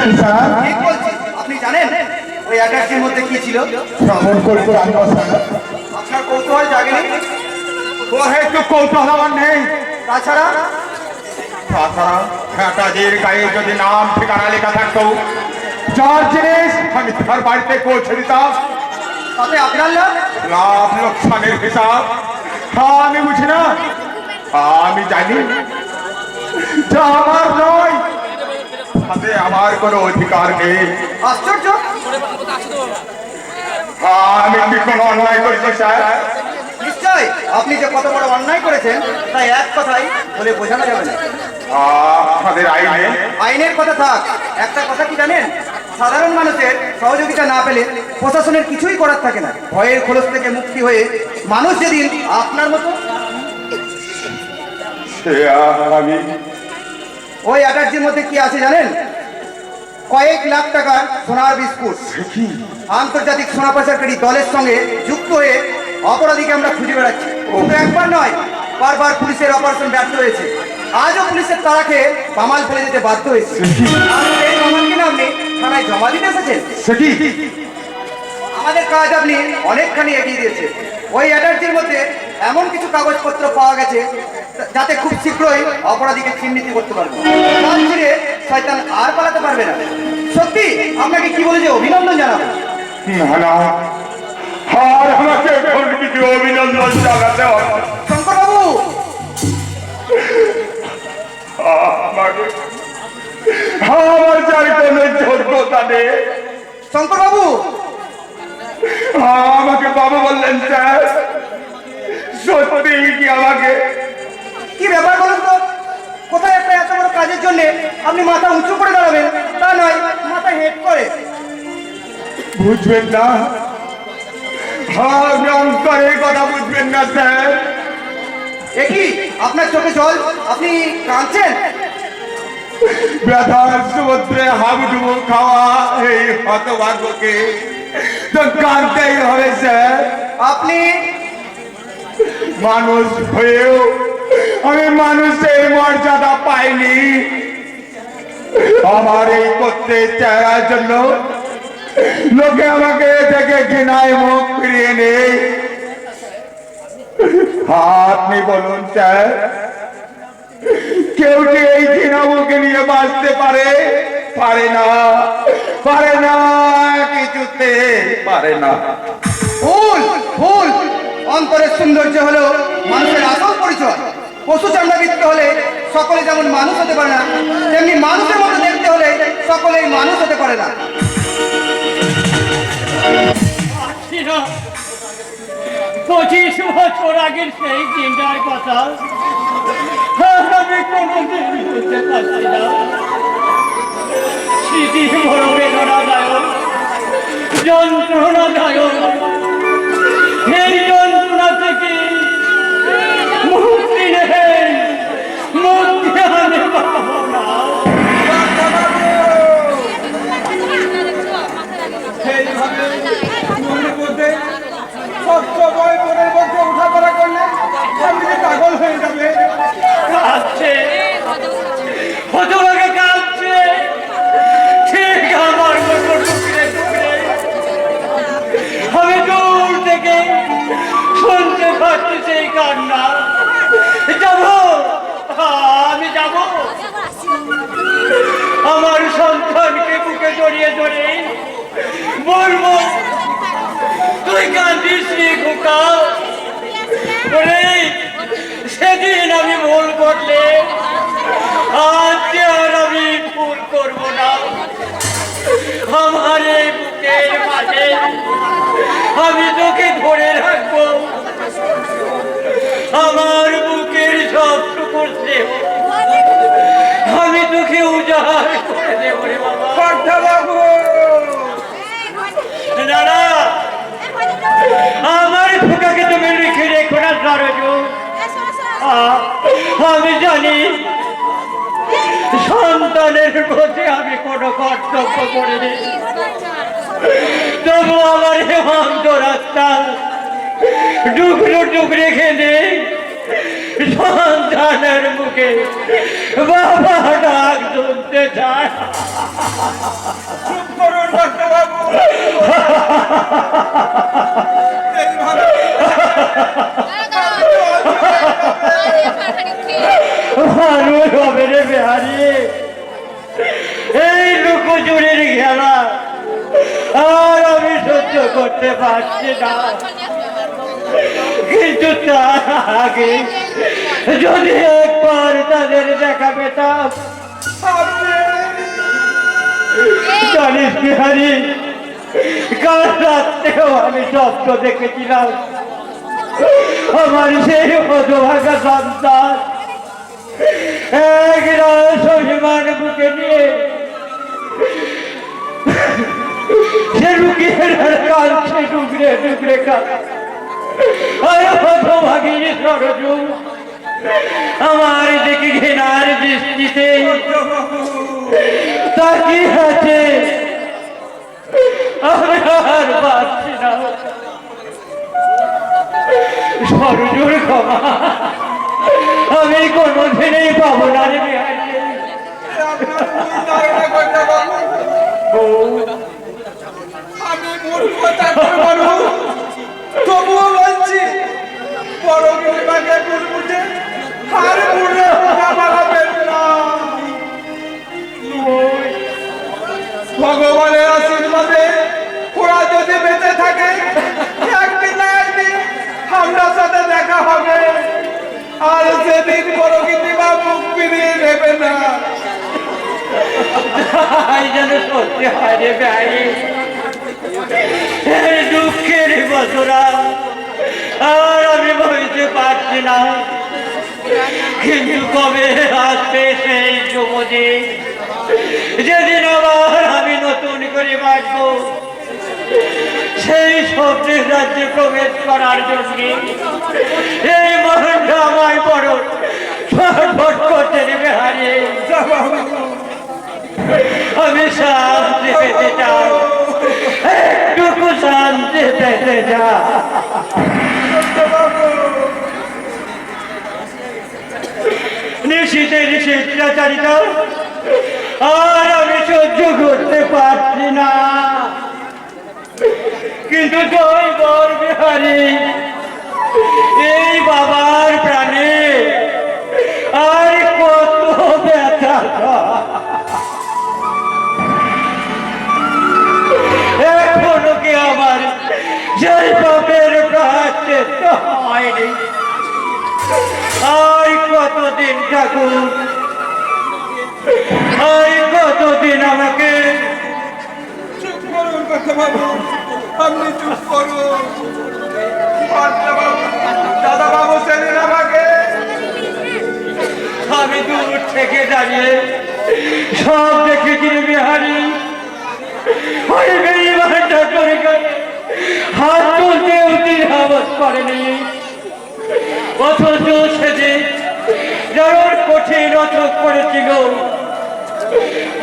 ঠিক বলছি। আপনি জানেন ওই অ্যাটাচের মধ্যে কি ছিল? শ্রবণ করতে আমি আপনার কৌতূহল জাগেনি? একটু কৌতূহল আমার নেই। তাছাড়া তাছাড়া ফ্যাটাজির গায়ে যদি নাম ঠিকানা লেখা থাকতো, যার জিনিস আমি তার বাড়িতে পৌঁছে দিতাম, তাতে আপনার লাভ? লাভ লোকসানের হিসাব আমি বুঝি না। আমি জানি যা আমার নয় তাতে আমার কোনো অধিকার নেই। আশ্চর্য! আমি কি কোনো অন্যায় করেছি স্যার? নিশ্চয় আপনি যে কত বড় অন্যায় করেছেন তাই এক কথাই বলে বোঝানো যাবে না। আপনাদের আইনে আইনের কথা থাক, একটা কথা কি জানেন? সাধারণ মানুষের সহযোগিতা না পেলে প্রশাসনের কিছুই করার থাকে না। ভয়ের খোলস থেকে মুক্তি হয়ে মানুষ যেদিন আপনার মতো আমি ওই অ্যাটার্জির মধ্যে কি আছে জানেন? কয়েক লাখ টাকার সোনার বিস্কুট। আন্তর্জাতিক সোনা পাচারকারী দলের সঙ্গে যুক্ত হয়ে অপরাধীকে আমরা খুঁজে বেড়াচ্ছি। শুধু একবার নয়, বারবার পুলিশের অপারেশন ব্যর্থ হয়েছে। আজও পুলিশের তাড়া খেয়ে কামাল ফেলে যেতে বাধ্য হয়েছে। আর সেই কামালকে না আপনি থানায় জমা দিতে এসেছেন। আমাদের কাজ আপনি অনেকখানি এগিয়ে দিয়েছে। ওই অ্যাটার্জির মধ্যে এমন কিছু কাগজপত্র পাওয়া গেছে যাতে খুব শীঘ্রই অপরাধীকে চিহ্নিত করতে পারবে। কাজ ছেড়ে শয়তান আর পালাতে পারবে না। সত্যি আপনাকে কি বলে যে অভিনন্দন জানাবো। না না, আর আমাকে এখন কিছু অভিনন্দন জানাতে হবে? শঙ্কর বাবু, আমার যার কোনো যোগ্যতা নেই। শঙ্কর বাবু, আমাকে বাবু বললেন স্যার? সত্যি কি আমাকে? কি ব্যাপার বলুন তো? কোথায় একটা এত বড় কাজের জন্য আপনি মাথা উঁচু করে দাঁড়াবেন, তা নয় মাথা হেট করে। বুঝবেন না? আপনি অন্তরের কথা বুঝবেন না স্যার। একই আপনার চোখে জল, আপনি কাঁদছেন? ব্যথার সমুদ্রে হাবুডুবু খাওয়া এই হতভাগ্যকে তো কাঁদতেই হবে স্যার। আপনি মানুষ হয়েও আমি মানুষের মর্যাদা পাইনি। আমার এই করতে চেহারার জন্য লোকে আমাকে দেখে ঘৃণায় মুখ ফিরিয়ে নেই। আপনি বলুন স্যার, কেউ কি এই ঘৃণা মুখে নিয়ে বাঁচতে পারে? পারে না, পারে না, কিছুতে পারে না। ফুল ফুল অন্তরের সৌন্দর্য হলো মানুষের আসল পরিচয়। পশু চামড়াবৃত্ত হলে সকলে যেমন মানুষ হতে পারে না, তেমনি মানুষের মতো দেখতে হলে সকলেই মানুষ হতে পারে না। 25 বছর আগের সেই দিনটার কথা আমি কোনোদিন বুঝতে পারছি না। স্মৃতি বড় বেদনাদায়ক, যন্ত্রণাদায়ক। এই যন্ত্রণা থেকে মুক্তি নেই, মুক্তি আনতে পারবো না। পাগল হয়ে যাবে। কাঁদছে, হতভাগে কাঁদছে, ঠিক আমার মতো টুকরে টুকরে। আমি দূর থেকে শুনতে পাচ্ছি সেই কান্না। যাবো, আমি যাবো আমার সন্তানকে বুকে জড়িয়ে ধরে বলবো, তুই কাঁদিস নি খোকা। সেদিন আমি ভুল করলে আজকে আর আমি ভুল করবো না। আমার এই বুকের মাঝে আমি তোকে ধরে রাখবো। আমার বুকের সবটুকু দেব, আমি তোকে উজাড় করে দেবো রে বাবা। দাদা, আমার খোকাকে তুমি লিখে রেখো না সরজু। আমি জানি সন্তানের প্রতি আমি কোনো কর্তব্য করিনি, তবু আমার অন্তরাত্মা টুকরো টুকরে খেলে সন্তানের মুখে বাবা ডাক শুনতে চায়। চুপ করুন ডাক্তারবাবু। এইভাবে মানুষ হবে রে বিহারি, এই লুকোচুরির খেলা আর আমি সহ্য করতে পারছি না। কিন্তু তার আগে যদি একবার তাদের দেখা পেতাম। জানিস বিহারি, কাল রাত্রেও আমি স্বপ্ন দেখেছিলাম আমার সেই হতভাগা সন্তান এক রাস অভিমান বুকে নিয়ে সে রুকিয়ে কাঁদছে ডুগরে ডুগরে আর হতভাগী সরজু আমার দিকে ঘৃণার দৃষ্টিতে তাকিয়ে আছে। আমি আর পারছি না। সরজুর ক্ষমা আমি কোনোদিনই পাবো না রে বিহারি। আমি মূর্খ ডাক্তারবাবু, তবুও বলছি বড় পরিবারকে ভুল বুঝে আর ভুলে বাড়াবেন না। ভগবানের আশীর্বাদে ওরা যদি বেঁচে থাকে একদিন না একদিন আপনার সাথে দেখা হবে, আর সেদিন বড় গিন্নিমা মুখ ফিরিয়ে নেবে না। তাই যেন সত্যি হয় রে বিহারি। এই দুঃখের বছরা আর আমি বলতে পারছি না, কিন্তু কবে আসবে সেই যুবদিন যেদিন আবার আমি নতুন করে বাঁচবো, সেই স্বপ্নের রাজ্যে প্রবেশ করার জন্য এই মরণটা আমায় বড় ছটফট করতে দেবে হারিয়ে। আমি শান্তি পেতে চাই, একটুকু শান্তি পেতে চাই। নিশীথের স্বেচ্ছাচারিতা আর আমি সহ্য করতে পারছি না। কিন্তু জয় বর বিহারি, এই বাবার প্রাণে আর কত ব্যথা। এখনো কি আমার সেই পাপের প্রায়শ্চিত্ত হয়নি? আর কতদিন ঠাকুর, আর কতদিন আমাকে। চুপ করুন ডাক্তারবাবু, আপনি চুপ করুন। দাদা বাবু সেদিন আমাকে আমি দূর থেকে দাঁড়িয়ে সব দেখেছি রে বিহারি। ওই বেঈমানটা করে হাত তুলতে উতির হাবস করেনি, অথচ সেদিন যার কঠিন অচক করেছিল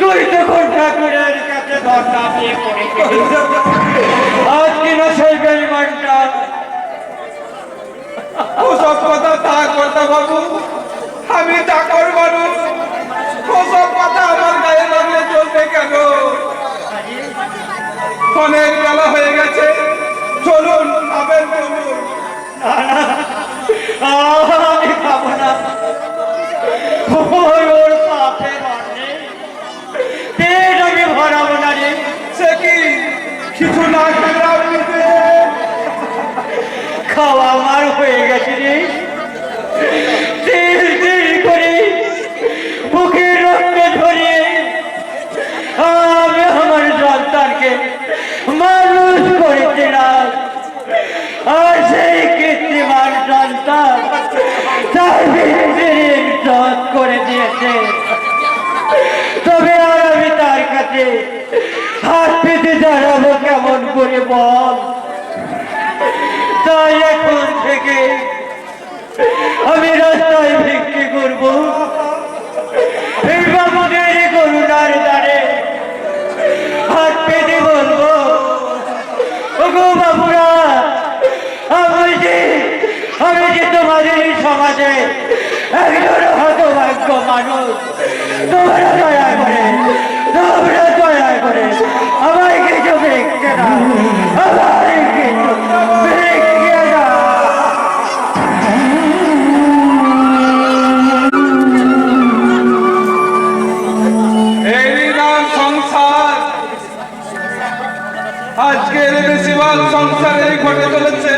তুই তখন ঠাকুরের কাছে ধর্ণা দিয়ে পড়েছিল। আজ কিনা সেই বেঈমানটা। ওসব কথা থাক ডাক্তারবাবু, আমি চাকর মানুষ, ওসব কথা আমার গায়ে লাগলে চলবে কেন? অনেক বেলা হয়ে গেছে, চলুন আবেন চলুন। আমি খাবো না, ওর পাপের অন্নে পেট আমি ভরাবো না রে। সে কি কিছু না খেলে আপনি খাওয়া আমার হয়ে গেছে রে। তিল তিল করে বুকের রক্ত ঝরিয়ে আমি আমার সন্তানকে মানুষ করেছিলাম, আর সেই কৃত্রিমান সন্তান তার বিরুদ্ধে করে দিয়েছে। তবে আর আমি তার কাছে হাত পেতে দাঁড়াবো কেমন করে বল? তাই এখন থেকে আমি রাস্তায় ভিক্ষে করবো, এই বাবুদের করুণার দ্বারে হাত পেতে বলবো, ওগো বাবুরা, আমি যে তোমাদের এই সমাজে একজন হতভাগ্য মানুষ, তোমরা দয়া করে তোমরা তোমার সংসারে ঘটে চলেছে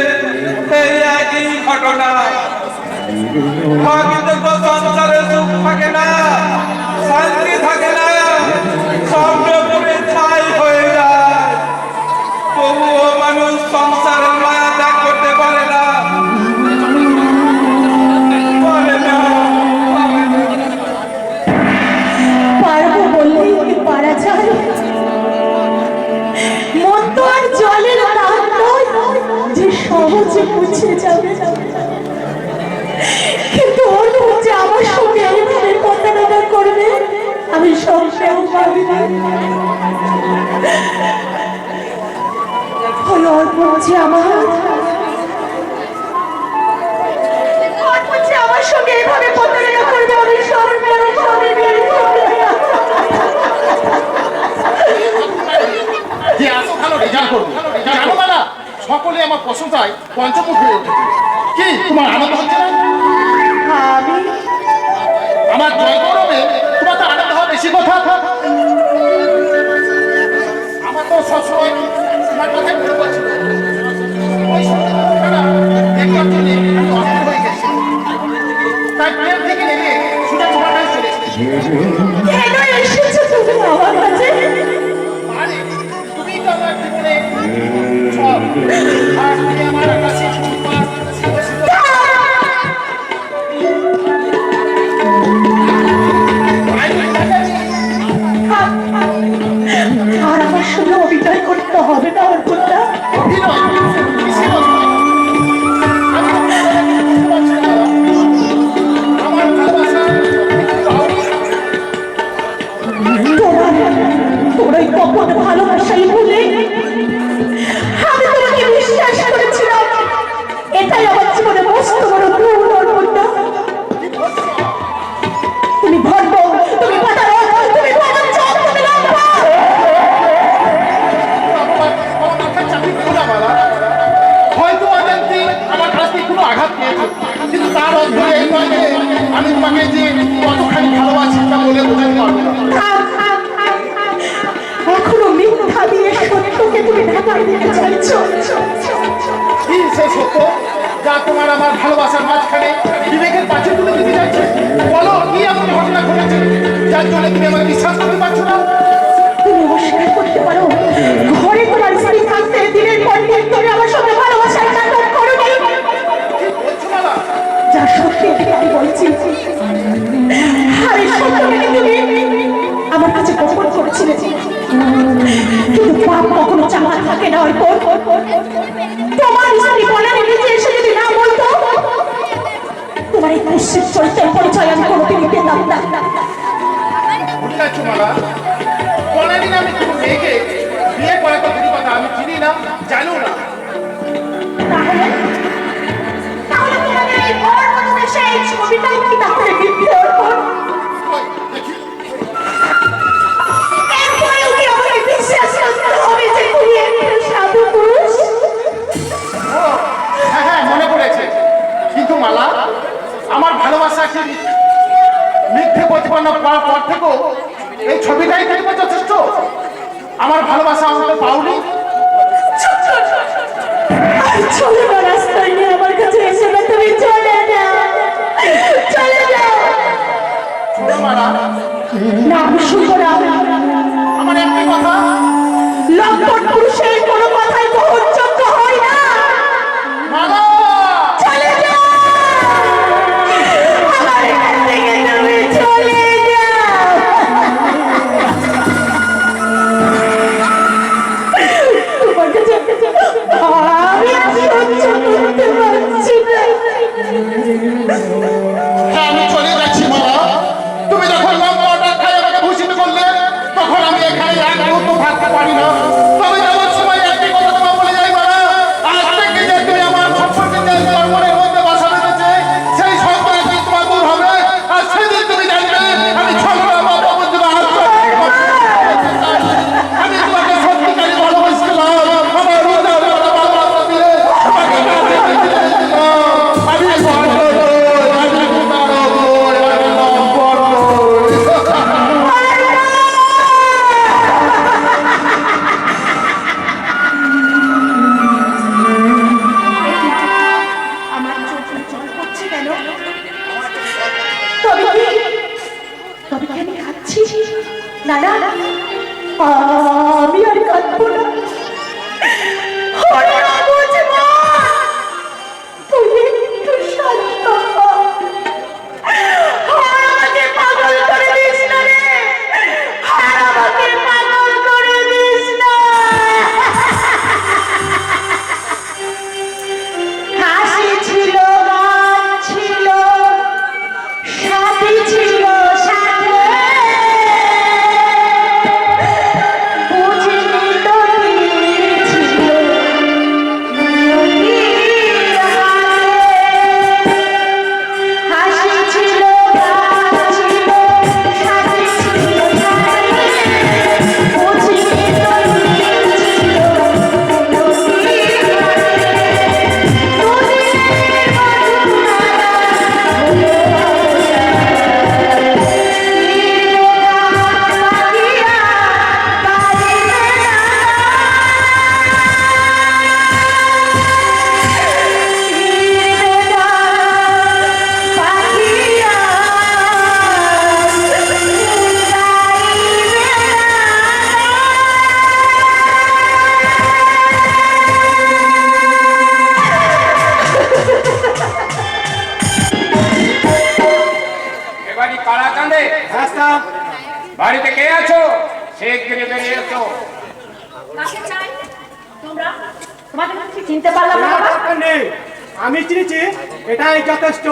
এই একই ঘটনা। কিন্তু সংসারে সুখ থাকে না, শান্তি থাকে না, সবরকমে ছাই হয়ে যায়। তবুও মানুষ সংসারের মায়া ত্যাগ করতে পারে না, পারে না। পারবো বললেই কি পারা যায়? মন তো আর জলের দাম নয় যে সহজে মুছে যাবে। কিন্তু ওর যে আমার সঙ্গে এইভাবে প্রতারণা করবে আমি সবসময় ভাবি না। ওই অল্প যে আমার সঙ্গে এইভাবে প্রতারণা করবে আমি সবসময় ভাবি না। যে এত ভালো রেজাল্ট করবো জানো না, সকলে আমার প্রশংসায় পঞ্চমুখ হয়ে উঠেছে। কি তোমার আনন্দ হচ্ছে না? আমি আমার জয় গৌরবে তোমার তো আনন্দ হওয়া বেশি কথা। আমার তো সবসময় তোমার কথাই মনে পড়ছিল। ওই সত্যটা দেখবার জন্য আমি অস্থির হয়ে গেছি, তাই প্রেম থেকে নেমে সোজা তোমার কাছে চলে এসেছি। কেন এসেছো তুমি আমার কাছে? আরে তুমি তো আমার জীবনে সব, আর তুমি আমার কাছে আর আমার সঙ্গে অভিনয় করতে হবে না অর্পণটা। তোমার ওই কপট ভালোবাসাই বলে আমি তোমাকে বিশ্বাস করেছিলাম। এটাই আমার জীবনে মস্ত বড় ভুল অর্পণটা। তুমি ভণ্ড, তুমি প্রতারক, তুমি বদনচক, তুমি লম্পট। হয়তো অজান্তে আমার কাছ থেকে কোনো আঘাত পেয়েছে, কিন্তু তার অর্থ এই নয় যে আমি তোমাকে যে কতখানি ভালোবাসি তা বলে বোঝাতে পারবো না। এখনো মিথ্যা দিয়ে সত্যকে তুমি ঢাকায় দিতে চাইছো। কি সে সত্য যা তোমার আমার ভালোবাসার মাঝখানে বিবেকের পাশে তুলে দিতে যাচ্ছে? বলো কি এমন ঘটনা ঘটেছে যার জন্য তুমি আমাকে বিশ্বাস করতে পারছো না? তুমি অস্বীকার করতে পারো ঘরে তোমার স্ত্রী থাকতে দিনের পর দিন তুমি আমার সঙ্গে ভালোবাসার নাটক করো নি। কি বলছো বাবা? যা সত্যি আমি বলছি, আর এই সত্যটাকে তুমি আমার কাছে গোপন করেছিলে। কিন্তু পাপ কখনো চাপা থাকে না। অর্পণ, তোমার স্ত্রী বলার নিজে এসে যদি না বলতো তোমার এই নিশ্চিত চরিত্রের পরিচয় আমি কোনোদিনই পেতাম না। ভুলে যাচ্ছ বাবা, কোনদিন আমি কোনো মেয়েকে বিয়ে করার কথা আমি চিনি না, জানো না। তাহলে তাহলে তোমাদের এই ঘর মধ্যে সেই ছবিটাই কি তাহলে মিথ্যে? অর্পণ, ওই, দেখি। এরপরেও কি আমাকে বিশ্বাস করতে হবে যে তুমি একটা সাধু পুরুষ? ও, হ্যাঁ হ্যাঁ মনে পড়েছে। কিন্তু মালা, আমার ভালোবাসা কি মিথ্যে প্রতিপন্ন করার পর থেকেও এই ছবিটাই দেখবে যথেষ্ট? আমার ভালোবাসা আমাকে পাওনি? আর চলে না, রাস্তায় নিয়ে আমার কাছে এসে না, তুমি চলে যাও, চলে যাও। শোনো মালা, না আমি শুনবো না। আমার একটাই কথা, লম্পট পুরুষের কোনো কথাই গ্রহণযোগ্য হয় না। মালা চলে যাও, আমার এখান থেকে তুমি চলে যাও। তোমার কাছে আমি আর সহ্য করতে পারছি না। হ্যাঁ আমি চলে যাচ্ছি মালা। তুমি যখন লম্বাটা খাই আমাকে ভূষিত করলে তখন আমি এখানে এক মুহূর্ত থাকতে পারি না। তবে যাওয়ার সময় একটি কথা তোমার বলে যাই মালা, আজ থেকে যে তুমি আমার সম্পর্কে যে তোমার মনের মধ্যে বাসা বেঁধেছে সেই সম্পর্ক একদিন তোমার দূর হবে, আর সেদিন তুমি জানবে আমি ছোটরা বাবা বলতে আমি তোমাকে সত্যিকারই ভালোবাসছিলাম। আমার হৃদয় বাবা দিয়ে আমাকে কাঁদতে দিয়েছিলাম। আমি না না, আমি আর কাঁদবো না। ওরে বাবুজি মা, তুই একটু শান্ত হ। আর আমাকে পাগল করে দিস না রে, আর আমাকে পাগল করে দিস না। হাসি ছিল, গান ছিল, সাথী ছিল সাথে। বুঝিনি তো কি ছিল নিয়তির হাতে। হাসি ছিল, গান ছিল, সাথী ছিল সাথে। বুঝিনি তো কি ছিল নিয়তির এবারই কারা কান্দে? বাড়িতে কে আছো? শিগগিরই বেরিয়ে এসো। কাকে চাই তোমরা? তোমাদের কি চিনতে পারলাম না বাবা? আমি চিনেছি, এটাই যথেষ্ট।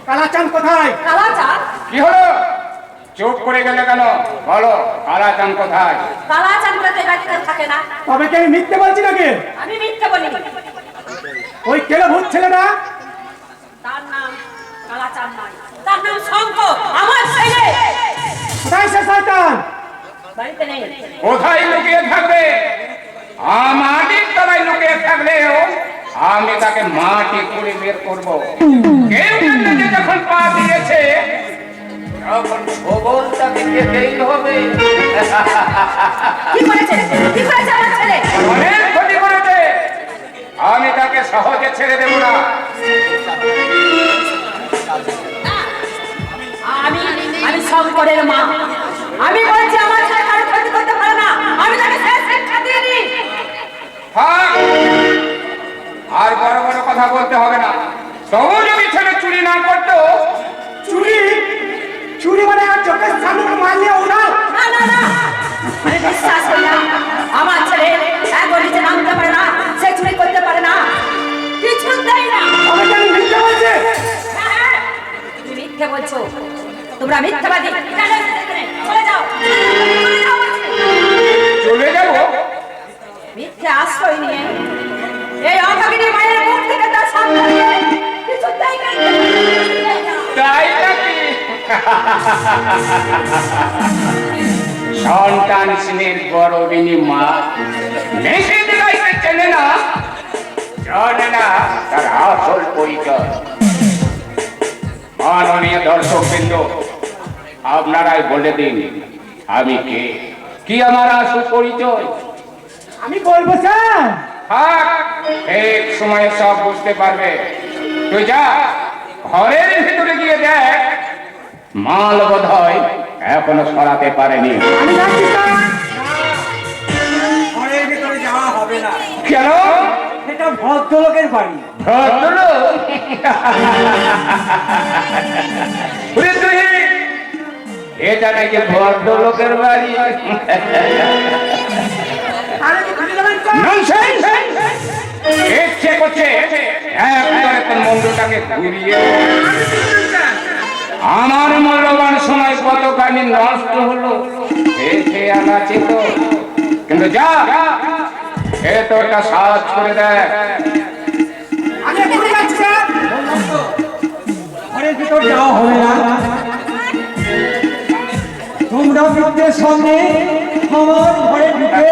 কালাচাঁদ কোথায়? কালাচাঁদ? কি হলো? চুপ করে গেলে কেন? বলো, কালাচাঁদ কোথায়? কালাচাঁদ বলে তো এই বাড়িতে থাকে না। তবে কি আমি মিথ্যে বলছি নাকি? আমি মিথ্যে বলি। ওই কেলে ভূত ছেলেটা? তার নাম কালাচাঁদ নয়, তার নাম শঙ্কর, আমার ছেলে। কোথায় সে শয়তান? বাড়িতে নেই। কোথায় লুকিয়ে থাকবে? মাটির তলায় লুকিয়ে থাকলেও আমি তাকে মাটি খুঁড়ে বের করবো। কেউ জানে যে যখন পা দিয়েছে তখন ভূগোল তাকে যেতেই হবে। কি করেছে? কি করেছে আমার ছেলে? অনেক ক্ষতি করেছে, আমি তাকে সহজে ছেড়ে দেব না। আমি আমি শঙ্করের মা। আমি বলছি আমার ছেলে কারো ক্ষতি করতে পারে না। আমি তাকে শেষ শিক্ষা দিয়ে দিই। থাক, আর বড় বড় কথা বলতে হবে না। তবু যদি ছেলে চুরি না করতো। চুরি? চুরি মানে আর চোখের সামনে মারলে ওরা? না না না, আমি বিশ্বাস করি না। আমার ছেলে একবার নিচে নামতে পারে না, সে চুরি করতে পারে না, কিছুতেই না। আমি জানি মিথ্যে বলছি। হ্যাঁ, তুমি মিথ্যে বলছো। তোমরা মিথ্যাবাদী। চলে যাও, চলে যাও, চলে যাও বলছি। চলে যাব? মিথ্যে আশ্রয় নিয়ে এই অভাগিনী মায়ের মুখ থেকে তার সন্তানকে কিছুতেই কাড়তে পারে না। তাই নাকি? সন্তান স্নেহের গর্বিণী মা মেসে দিলাইতে চেনে না, জানে না তার আসল পরিচয়। মাননীয় দর্শক বৃন্দ, আপনারাই বলে দিন আমি কে, কি আমার আসল পরিচয়? আমি বলবো স্যার। থাক, এক সময় সব বুঝতে পারবে। তুই যা, ঘরের ভিতরে গিয়ে দেখ, মাল বোধ হয় এখনো সরাতে পারেনি। আমি যাচ্ছি স্যার। ঘরের ভিতরে যাওয়া হবে না, কেন? এটা ভদ্রলোকের বাড়ি। ভদ্রলোক? ওরে তুই, এটা নাকি ভদ্রলোকের বাড়ি? আরে ঘুরে যাবেন স্যার। ননসেন্স! ইচ্ছে করছে একবারে তোর মুন্ডটাকে ঘুরিয়ে। আমার মূল্যবান সময় কতখানি নষ্ট হলো দেখে আনাচ্ছি তো। কিন্তু যা, এ তোরটা সাহায্য করে দেয়। আমি ঘুরে যাচ্ছি স্যার। ঘরের ভিতর যাওয়া হবে না। তোমরা মিত্রের সঙ্গে আমার ঘরে ঢুকে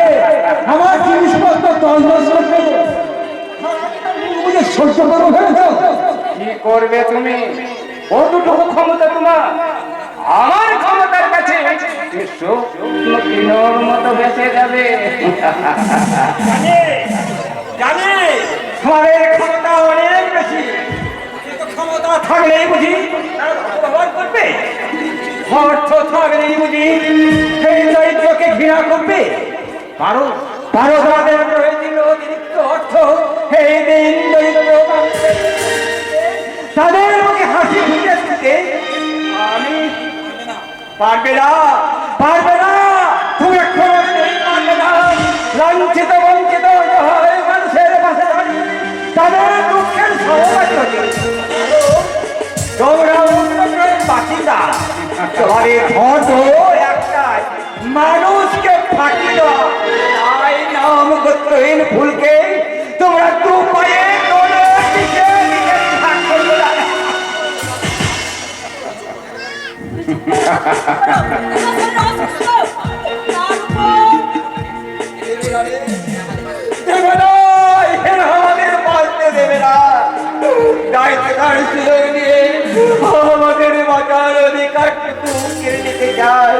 আমার জিনিসপত্র তলবাস করবে। সহ্য করো ফেলছো। কি করবে তুমি? কতটুকু ক্ষমতা তোমার? আমার ক্ষমতার কাছে শুকনো কিনোর মতো বেঁচে যাবে। জানি ঘরের ক্ষমতা অনেক বেশি, কিন্তু ক্ষমতা থাকলেই বুঝি তারা ব্যবহার করবে। অর্থ থাকলেই বুঝি কমবে? পারো পারো, তোমাদের প্রয়োজন অতিরিক্ত অর্থ এই দিন দরিদ্র মানুষদের তাদের মুখে হাসি ফুটে দিতে আমি পারবে না, পারবে না, তুমি কোনোদিনই পারবে না। লাঞ্ছিত বঞ্চিত অসহায় মানুষের পাশে দাঁড়িয়ে তাদের দুঃখের সহবাসী হতে তোমরা উন্নয়নের বাসিন্দা, তোমাদের ধর্ম একটাই, মানুষকে ফাঁকি দেওয়া। তাই নাম গোত্রহীন ফুলকে তোমরা দু পায়ে তোলে দিকে দিকে থাক করবে না। দেবে না, এর আমাদের বাঁচতে দেবে না। দায়িত্বকার সুযোগ নিয়ে আমাদের বাঁচার অধিকারটুকু কেড়ে নিতে চায়।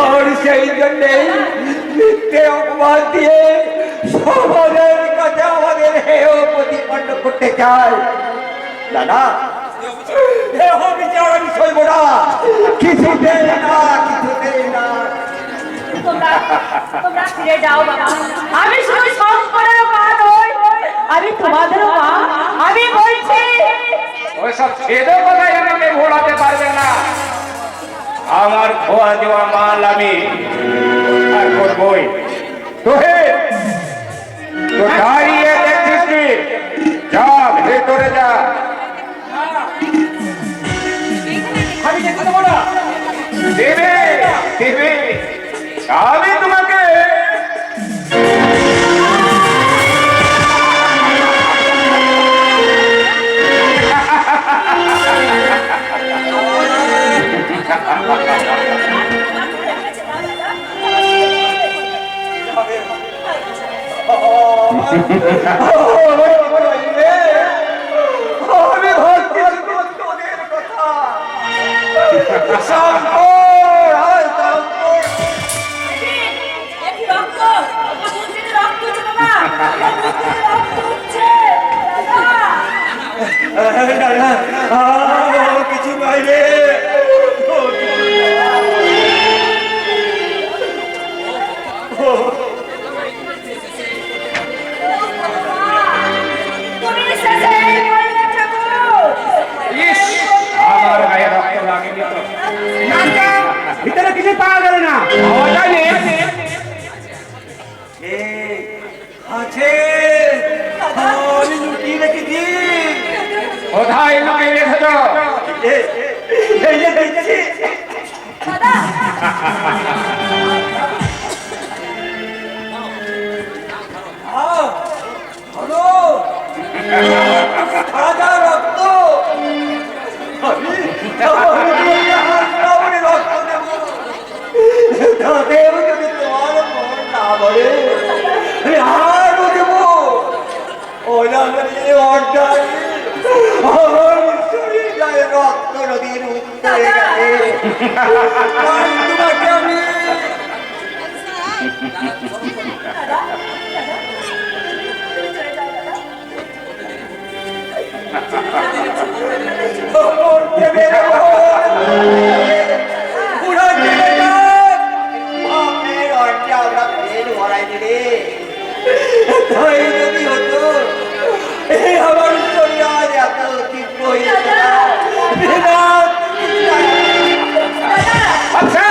আর সেই জন্যেই মিথ্যে অপবাদ দিয়ে সমাজের কাছে আমাদের হেয় প্রতিপন্ন করতে চায়। দাদা, দেহ বিচার আমি সইব না, কিছুতেই না, কিছুতেই না। তোমরা ফিরে যাও বাবা, আমি শুধু শঙ্করের মা নই, আমি তোমাদেরও মা। আমি বলছি ওইসব ছেলে কথাই আমাকে ঘোরাতে পারবে না। আমার খোয়া দেওয়া মাল আমি আর করবই। তো হে, তো দাঁড়িয়ে দেখছিস কি? যা ভেতরে যা। আমি যেতে দেবো না। দেবে দেবে, আমি তোমাকে আমি ভাবছি তোদের কথা। শঙ্কর, আর শঙ্কর। দাদা, কিছু বাইরে ইস, আমার গায়ে রক্ত লাগেনি তো। ভিতরে কিছু পাওয়া গেল না। পাওয়া যায়নি? আছে, আমি লুকিয়ে রেখেছি। কোথায় লুকিয়ে রেখেছ? এই যে দেখছি। হলো সাদা রক্ত। আমি রক্ত দেব, তাদের যদি তোমার মন না বলে আরো দেব। ওরা অর্ডার আমার শরীর গায়ে রক্ত নদীর উত্তরে গেছে। তোমাকে আমি আচ্ছা,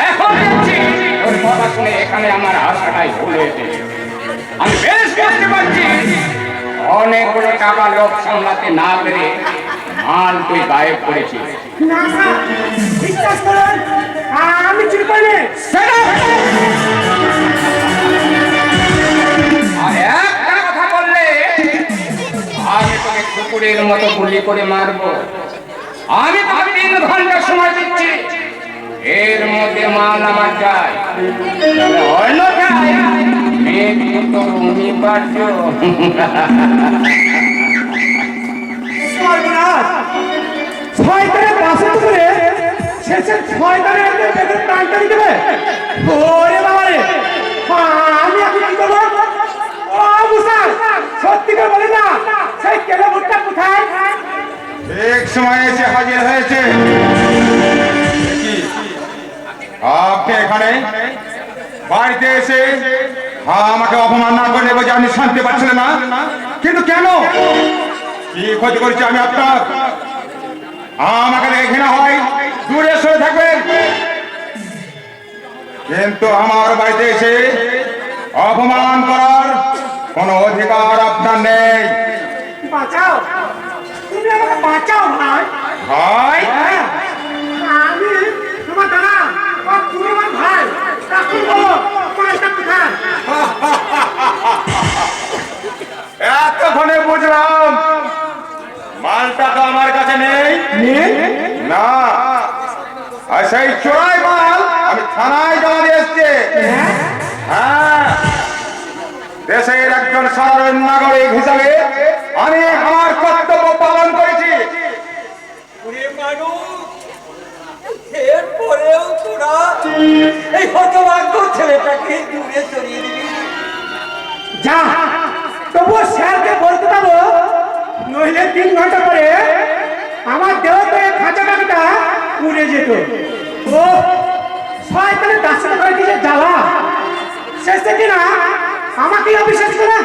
এখন দেখছি ওর কথা শুনে এখানে আমার আশাটাই ভুল হয়েছে। আমি বেশ বুঝতে পারছি অনেকগুলো টাকা লোক সামলাতে না পেরে মাল তুই গায়েব করেছিস। না স্যার, বিশ্বাস করুন, আমি চুরি করিনি। আর একটা কথা বললে আমি তোকে কুকুরের মতো গুলি করে মারবো। আমি তোকে 3 ঘন্টা সময় দিচ্ছি, এর মধ্যে মাল আমার চাই, অন্যথায় মেঘ তোর অনিবার্য। শয়তানের পাশে তুলে শেষে শয়তানের বেদের প্রাণটা দিতে হবে। ওরে বাবা রে, আমি এখন কি করবো? ও মুসা, সত্যি করে বলে না, সেই কেলো ভুট্টা কোথায়? ঠিক সময় এসে হাজির হয়েছে। কি আপনি এখানে বাড়িতে এসে আমাকে অপমান না করে নেবো যে আপনি শান্তি পাচ্ছিলেন না, কিন্তু কেন, কি ক্ষতি করেছি আমি আপনার? আমাকে দেখে ঘৃণা হয়, দূরে সরে থাকবেন, কিন্তু আমার বাড়িতে এসে অপমান করার কোনো অধিকার আপনার নেই। বাঁচাও, তুমি আমাকে বাঁচাও ভাই। ভাই আমি তোমার দাদা, আর তুমি আমার ভাই। এখন বলো মালটা কোথায়? এতক্ষণে বুঝলাম মালটা তো আমার কাছে নেই। না, আর সেই চোরাই মাল আমি থানায় জমা দিয়ে এসছি। হ্যাঁ, দেশের একজন সাধারণ নাগরিক হিসাবে আমি আমার কর্তব্য পালন করেছি। এরপরেও তোরা এই হতভাগ্য ছেলেটাকে দূরে সরিয়ে দিবি? যা, তবুও স্যারকে বলতে পারবো, নইলে 3 ঘন্টা পরে আমার দেহতে খাঁচা টাকাটা উড়ে যেত। ও শয়তানের দাসের করে দিয়েছে জ্বালা, শেষে কিনা আমাকেই অবিশ্বাস করে।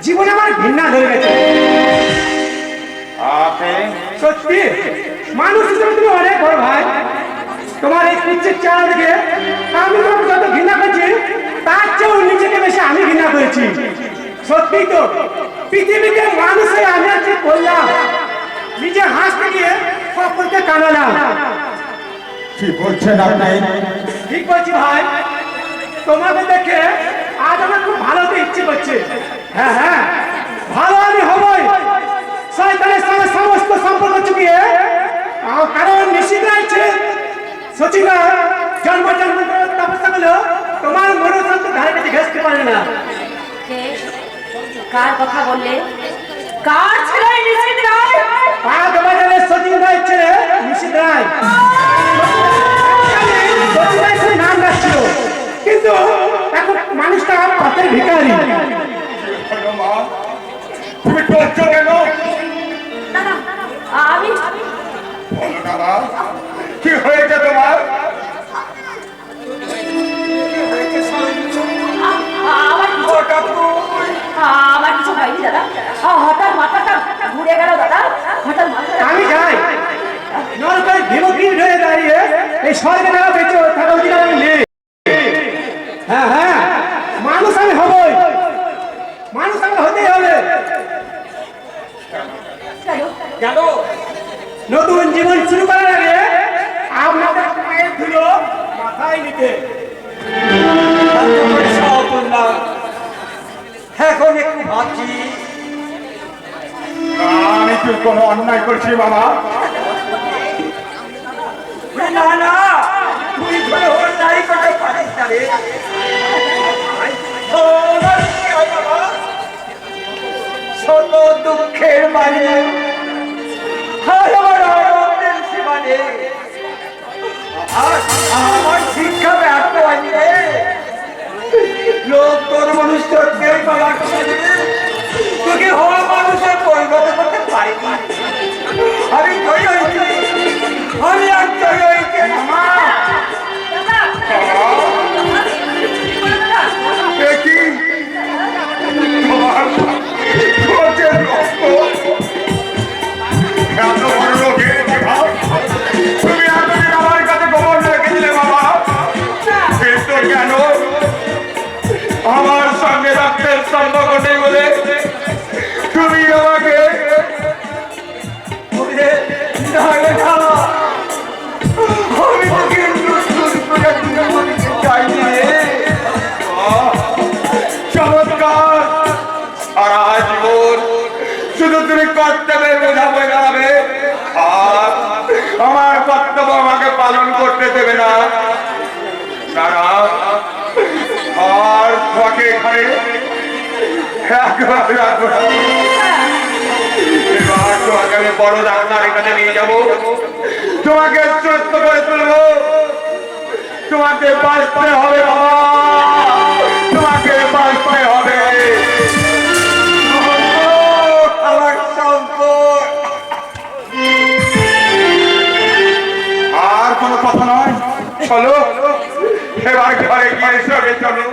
জীবনে আমার ঘৃণা ধরে গেছে। আপনি সত্যি মানুষ হিসেবে তুমি অনেক বড় ভাই। তোমার এই কুচ্ছের চাল দেখে আমি তোমাকে যত ঘৃণা করছি, তার চেয়েও নিজেকে বেশি আমি ঘৃণা করেছি। সত্যি তো, পৃথিবীতে মানুষের আমি আর কি করলাম, নিজে হাসতে গিয়ে সকলকে কানালাম। কি বলছেন আপনি? ঠিক বলছি ভাই, তোমাকে দেখে আজ আমার খুব ভালো হতে ইচ্ছে করছে। হ্যাঁ হ্যাঁ, ভালো আমি হবই। শয়তানের সঙ্গে সমস্ত সম্পর্ক চুকিয়ে, কারণ নিশ্চিত আছে সচিবা জন্ম তপস্যা করলেও তোমার মনোতন্ত্র ধারে কাছে ঘেঁষতে পারে না। কে? কার কথা বললে? কার ছেলে নিশ্চিত রায়? 5 বাজারের সচিন রায় ছেলে নিশ্চিত রায়। সচিন রায় সে নাম রাখছিল, কিন্তু এখন মানুষটা পথের ভিখারি। তুমি করছো কেন? না না, আমি বলো না মা, কি হয়েছে তোমার? আমার কিছু হয়নি দাদা। হঠাৎ মাথাটা ঘুরে গেল দাদা, হঠাৎ মাথাটা। আমি যাই নরকায় ভীমগ্রীব হয়ে দাঁড়িয়ে এই স্বর্গে যারা বেঁচে থাকা অধিকার আমি নেই। হ্যাঁ হ্যাঁ, মানুষ আমি হবই, মানুষ আমি হতেই হবে। কেন? নতুন জীবন শুরু করার আগে আপনাদের পায়ের ধুলো মাথায় নিতে। সব বললাম, এখন একটু ভাবছি আমি কি কোনো অন্যায় করছি বাবা? না না, তুই কোনো অন্যায় করতে পারিস না রে। ছোট দুঃখের মানে আমার আনন্দের সীমা নেই। আমার শিক্ষা ব্যর্থ হয়নি রে। লোক তোর মানুষ তোকে বাবা তোকে হওয়া মানুষের পরিণত করতে পারিনি। আমি জয় হয়েছি, আমি এক জয় হয়েছি মামা। দেখি তোমার চোখের রক্ত এত বড় লোকের ভাব, তুমি এতদিন আমার কাছে গোপন রেখেছিলে বাবা, কিন্তু কেন আমার সঙ্গে রক্তের সম্পর্ক নেই বলে তুমি আমাকে আমি তোকে চাইনি রে। চমৎকার, সারা জীবন শুধু তুমি কর্তব্যের বোঝা বয়ে দাঁড়াবে আর আমার কর্তব্য আমাকে পালন করতে দেবে না। তারা আর তোমাকে এখানে একবার রাখবো না। এবার তোমাকে আমি বড় ডাক্তারের কাছে নিয়ে যাবো, তোমাকে সুস্থ করে তুলবো, তোমাকে বাঁচতে হবে বাবা, তোমাকে বাঁচতে হবে। আমার সম্পদ বিয়ের সঙ্গে চলো।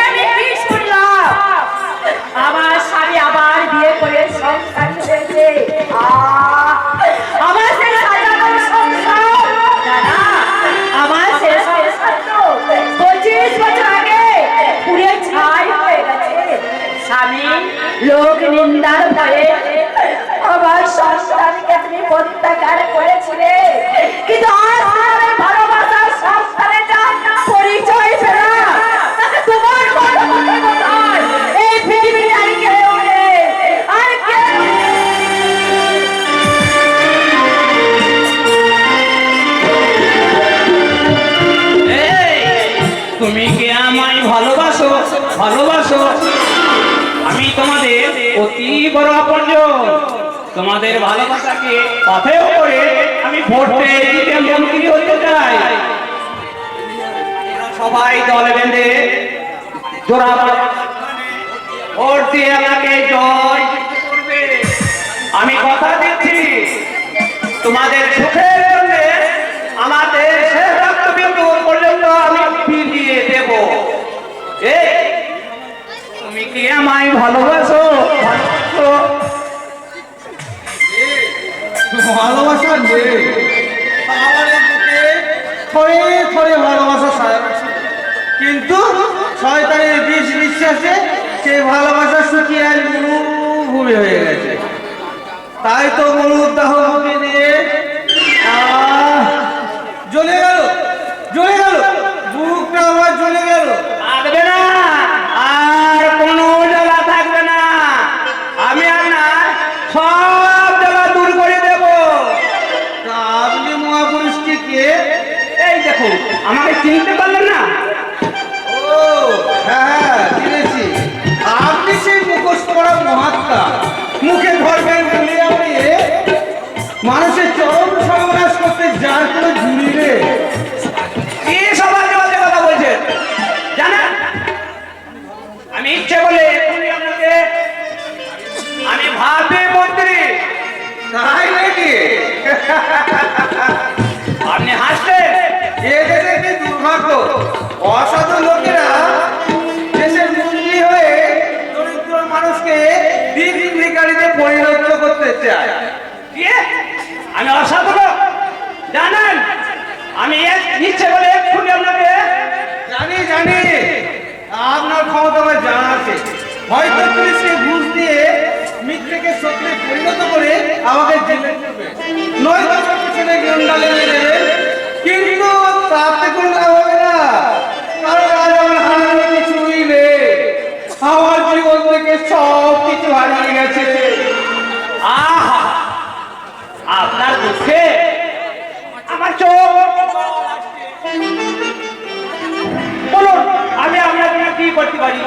আমি কি শুনলাম? আমার স্বামী আবার বিয়ে করে সংসার করেছে। আমার সে সাজানো সংসার, দাদা, আমার সে সংসার তো 25 বছর আগে পুড়ে ছাই হয়ে গেছে। স্বামী লোক নিন্দার ভয়ে আমার সংসারকে আপনি প্রত্যাখ্যান করেছিলে, কিন্তু আজ আমার ভালোবাসার সংসারে যা পরিচয় ফেরা, তাকে তোমার মতো কথা কোথায়? এই পৃথিবীতে আর কেউ নেই, আর কেউ তুমি কি আমায় ভালোবাসো? ভালোবাসো? আমি তোমাদের অতি বড় আপনজন। তোমাদের ভালোবাসাকে পাথেয় করে আমি ভোটে জিতে মন্ত্রী হতে চাই। সবাই দলে বেঁধে জোড়া ভোট দিয়ে আমাকে জয় করবে। আমি কথা দিচ্ছি, তোমাদের সুখের জন্য আমাদের শেষ রক্তবিন্দু পর্যন্ত আমি ফিরিয়ে দেব। এই তুমি কি আমায় ভালোবাসো? ভালোবাসো? ভালোবাসা নেই আমার এই বুকে থরে থরে ভালোবাসা সাজাচ্ছে, কিন্তু শয়তানের বিষ বিশ্বাসে সেই ভালোবাসা শুকিয়ে আর মরুভূমি হয়ে গেছে। তাই তো মরুদ্দাহ মুখে দিয়ে জ্বলে গেল, জ্বলে গেল, বুকটা আমার জ্বলে গেল। থাকবে না, আর কোনো জ্বালা থাকবে না। আমি আপনার সব জ্বালা দূর করে দেব। তা আপনি মহাপুরুষটি কে? এই দেখুন, আমাকে চিনতে পারলেন না? ও হ্যাঁ, চিনেছি। আপনি সেই মুখোশ পরা মহাত্মা, মুখে ধরবেন গুলিয়ে উড়িয়ে মানুষের চরম সর্বনাশ করতে যার কোনো জুড়ি নেই। কি সবার জবাবে কথা বলছেন জানেন? আমি ইচ্ছে বলে এখনই আপনাকে আমি ভাবি মন্ত্রী। তাই নাকি? আপনি হাসলেন। এ দেশে কি দুর্ভাগ্য, অসাধু লোকেরা দেশের মন্ত্রী হয়ে দরিদ্র মানুষকে দিক ভিখারিতে পরিণত করতে চায়। কি? আমি অসাধু লোক? জানেন, আমি ইচ্ছে বলে এক্ষুনি আপনাকে জানি জানি, আপনার ক্ষমতা আমার জানা আছে। হয়তো পুলিশকে ঘুষ দিয়ে মিথ্যেকে সত্যে পরিণত করে আমাকে জেলে দেবে, নয়তো পিছনে গন্ডালে দেবে, কিন্তু তাতে কোনো লাভ হবে না। কারণ আজ আমার হারানো কিছুই নেই, আমার জীবন থেকে সব কিছু হারিয়ে গেছে। আহা, আপনার দুঃখে আমার চোখ। বলুন, আমি আপনার জন্য কি করতে পারি?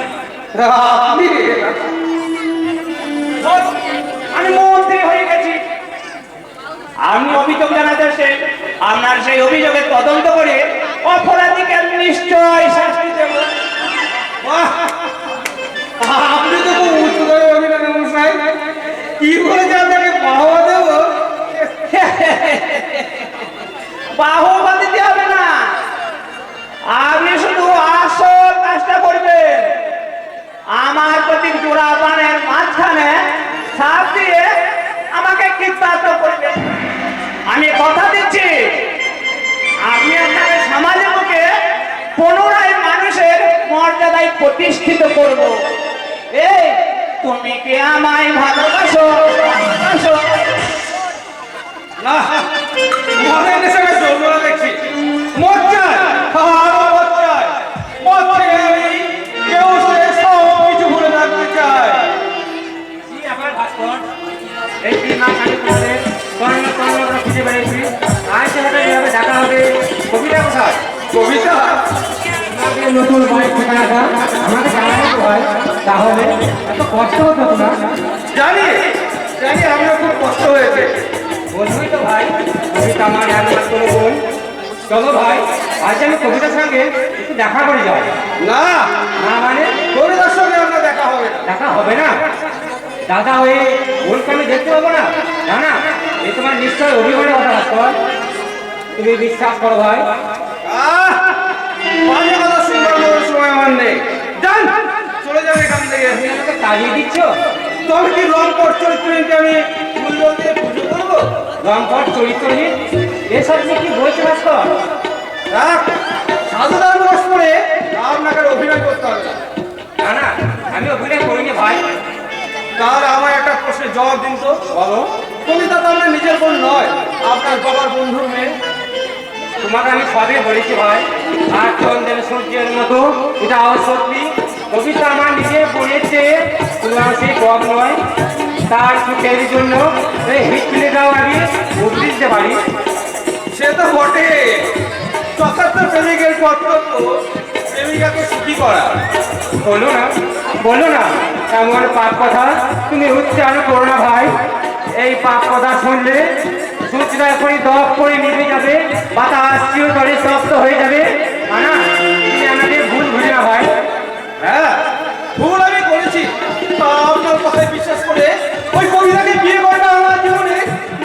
আপনি বলুন, আমি মন্ত্রী হয়ে গেছি। আপনি অভিযোগ জানাতে এসে আপনার সেই অভিযোগের তদন্ত করে অপরাধীকে নিশ্চয় শাস্তি দেব। বাহ! আপনি তো খুব উঁচু করে অভিনন্দন মশাই, কি করে যে আপনাকে পাওয়া দেবো। বাহবা দিতে হবে না, আপনি শুধু আসল কাজটা করবেন। আমার প্রতি জোড়া বানের মাঝখানে সাপ দিয়ে আমাকে কৃতার্থ করবেন। আমি কথা দিচ্ছি, আমি আপনাকে সমাজের মুখে পুনরায় মানুষের মর্যাদায় প্রতিষ্ঠিত করব। এই তুমি কি আমায় ভালোবাসো? ভালোবাসো? না, মনে নেশাটা চলবো না দেখছি। মদ চাই, আরো মদ চাই। মদ থেকে আমি কেউ সে সব কিছু ভুলে থাকতে চাই। এই 3 মাস আগে তোমাদের আমরা খুঁজে বেড়েছি। আজ সেটা যেভাবে দেখা হবে, কবিতা কোথায়? কবিতা আমাকে নতুন বাড়ি ঠিকানাটা আমাকে জানাতে হয়, তাহলে এত কষ্ট হতো না। জানি জানি, আমার খুব কষ্ট হয়েছে। বলবই তো ভাই, কবিতা আমার একমাত্র বোন। চলো ভাই, আজ আমি কবিতার সঙ্গে একটু দেখা করে যাও। না, না মানে কবিতার সঙ্গে আমরা দেখা হবে না। দেখা হবে না? দাদা হয়ে বোনকে আমি দেখতে পাবো না? না না, এ তোমার নিশ্চয় অভিমানের কথা ভাস্কর। তুমি বিশ্বাস করো ভাই। বাজে কথা শুনবার মতো সময় আমার নেই। যান, চলে যাবে এখান থেকে। তুমি আমাকে তাড়িয়ে দিচ্ছ? তবে কি লম্পট চরিত্রহীনকে আমি ফুল জল দিয়ে পুজো করবো? লম্পট চরিত্রহীন এসব তুমি কি বলছো ভাস্কর? রাখ, সাধুদার বয়স পরে আপনাকে আর অভিনয় করতে হবে না। না না, আমি অভিনয় করিনি ভাই। তাহলে আমার একটা প্রশ্নের জবাব দিন তো। বলো। কবিতা তো আপনার নিজের বোন নয়, আপনার বাবার বন্ধুর মেয়ে। তোমাকে আমি সবই বলেছি ভাই, আর চন্দ্রের সূর্যের মতো এটাও সত্যি। কবিতা আমার নিজের বোনের চেয়ে তোমার সেই কম নয়। তার সুখের জন্য এই হিটলিটাও আমি উঠে দিতে পারি। সে তো বটে, যথার্থ প্রেমিকের কর্তব্য প্রেমিকাকে সুখী করা। বলো না, বলো না এমন পাপ কথা তুমি উচ্চারণ করো না ভাই। এই পাপ কথা শুনলে সূর্যটা এখনই দপ করে নিভে যাবে, বাতাস চিরতরে স্তব্ধ হয়ে যাবে। না, তুমি আমাদের ভুল বুঝে না ভাই। হ্যাঁ, ভুল আমি করেছি। তা আপনার কথায় বিশ্বাস করে ওই কবিতাকে বিয়ে করাটা আমার জীবনে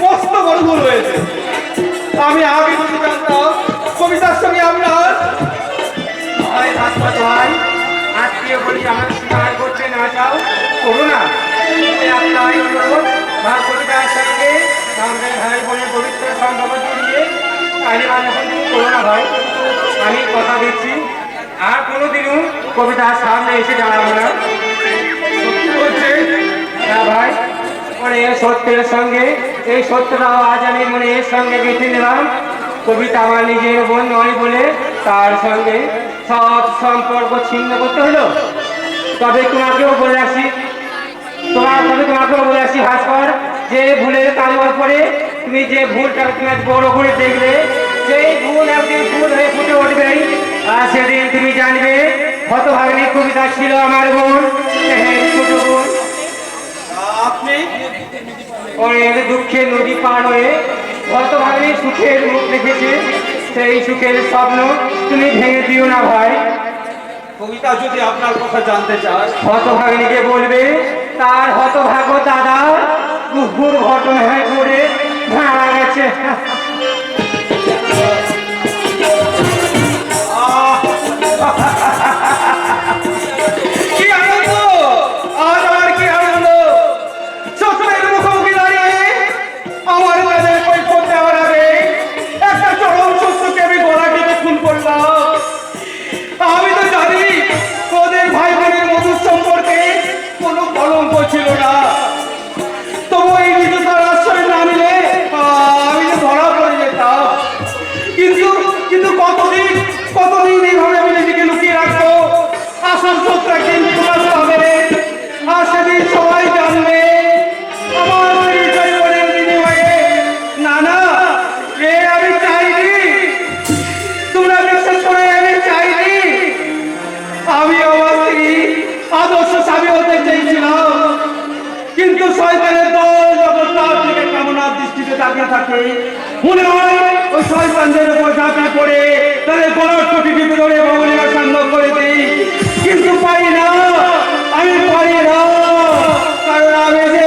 মস্ত বড় ভুল হয়েছে। আমি আগে যদি জানতাম কবিতার সঙ্গে আপনার ভাই ভাস্কর ভাই, আত্মীয় বলি আমার স্বীকার করতে না চাও, করো না। আপনার অনুরোধ ভার কবিতার সঙ্গে আমাদের ভাই বোনের পবিত্র সম্পর্ক জড়িয়ে কালী মানুষের তুমি করো না ভাই। আমি কথা দিচ্ছি আর কোনোদিনও কবিতার সামনে এসে দাঁড়াবো না। সত্যি বলছে। হ্যাঁ ভাই, মানে সত্যের সঙ্গে এই সত্যটাও আজ আমি মনে এর সঙ্গে গেঁথে নিলাম। কবিতা আমার নিজের বোন নয় বলে তার সঙ্গে সব সম্পর্ক ছিন্ন করতে হলো। তবে তোমাকেও বলে আসি, তোমাকেও বলে আসি ভাস্কর, যে ভুলের কারবার পরে তুমি যে ভুলটা তুমি আজ বড় করে দেখবে, সেই ভুল একদিন ভুল হয়ে ফুটে উঠবেই। আর সেদিন তুমি জানবে হতভাগিনী কবিতা ছিল আমার বোন, হ্যাঁ ছোট বোন। আপনি অনেক দুঃখের নদী পার হয়ে হতভাগিনী সুখের মুখ দেখেছে। সেই সুখের স্বপ্ন তুমি ভেঙে দিও না ভাই। কবিতা যদি আপনার কথা জানতে চায়, হতভাগিনীকে বলবে তার হতভাগ্য দাদা কুকুর ঘটনায় করে মারা গেছে। কি আনন্দ! আজ আমার কি আনন্দ! শ্বশুরের মুখোমুখি দাঁড়িয়ে আমার কাজের কৈফত দেওয়ার আগে একটা চরম শত্রুকে আমি গলা টিপে খুন করলাম। আমি তো জানি ওদের ভাই বোনের মধুর সম্পর্কে কোনো কলঙ্ক ছিল না, তবু এই বিদ্যুতার আশ্রয় না নিলে আমি যে ধরা পড়ে যেতাম। কিন্তু কতদিন এইভাবে আমি নিজেকে লুকিয়ে রাখবো? আসল সত্য একদিন প্রকাশ পাবে, আর সেদিন সবাই জানবে আমার পরিচয় বলে বিনিময়ে। না না, এ আমি চাইনি, তোমরা বিশ্বাস করে আমি চাইনি। আমি আমার স্ত্রী আদর্শ স্বামী হতে চেয়েছিলাম, কিন্তু শয়তানের দল যখন তার দিকে কামনার দৃষ্টিতে তাকিয়ে থাকে, মনে হয় ওই শয়তানদের উপর ঝাঁপিয়ে পড়ে তাদের গলার কটি টিপে ধরে ভবনের সাঙ্গ করে দিই। কিন্তু পারি না, আমি পারি না, কারণ আমি যে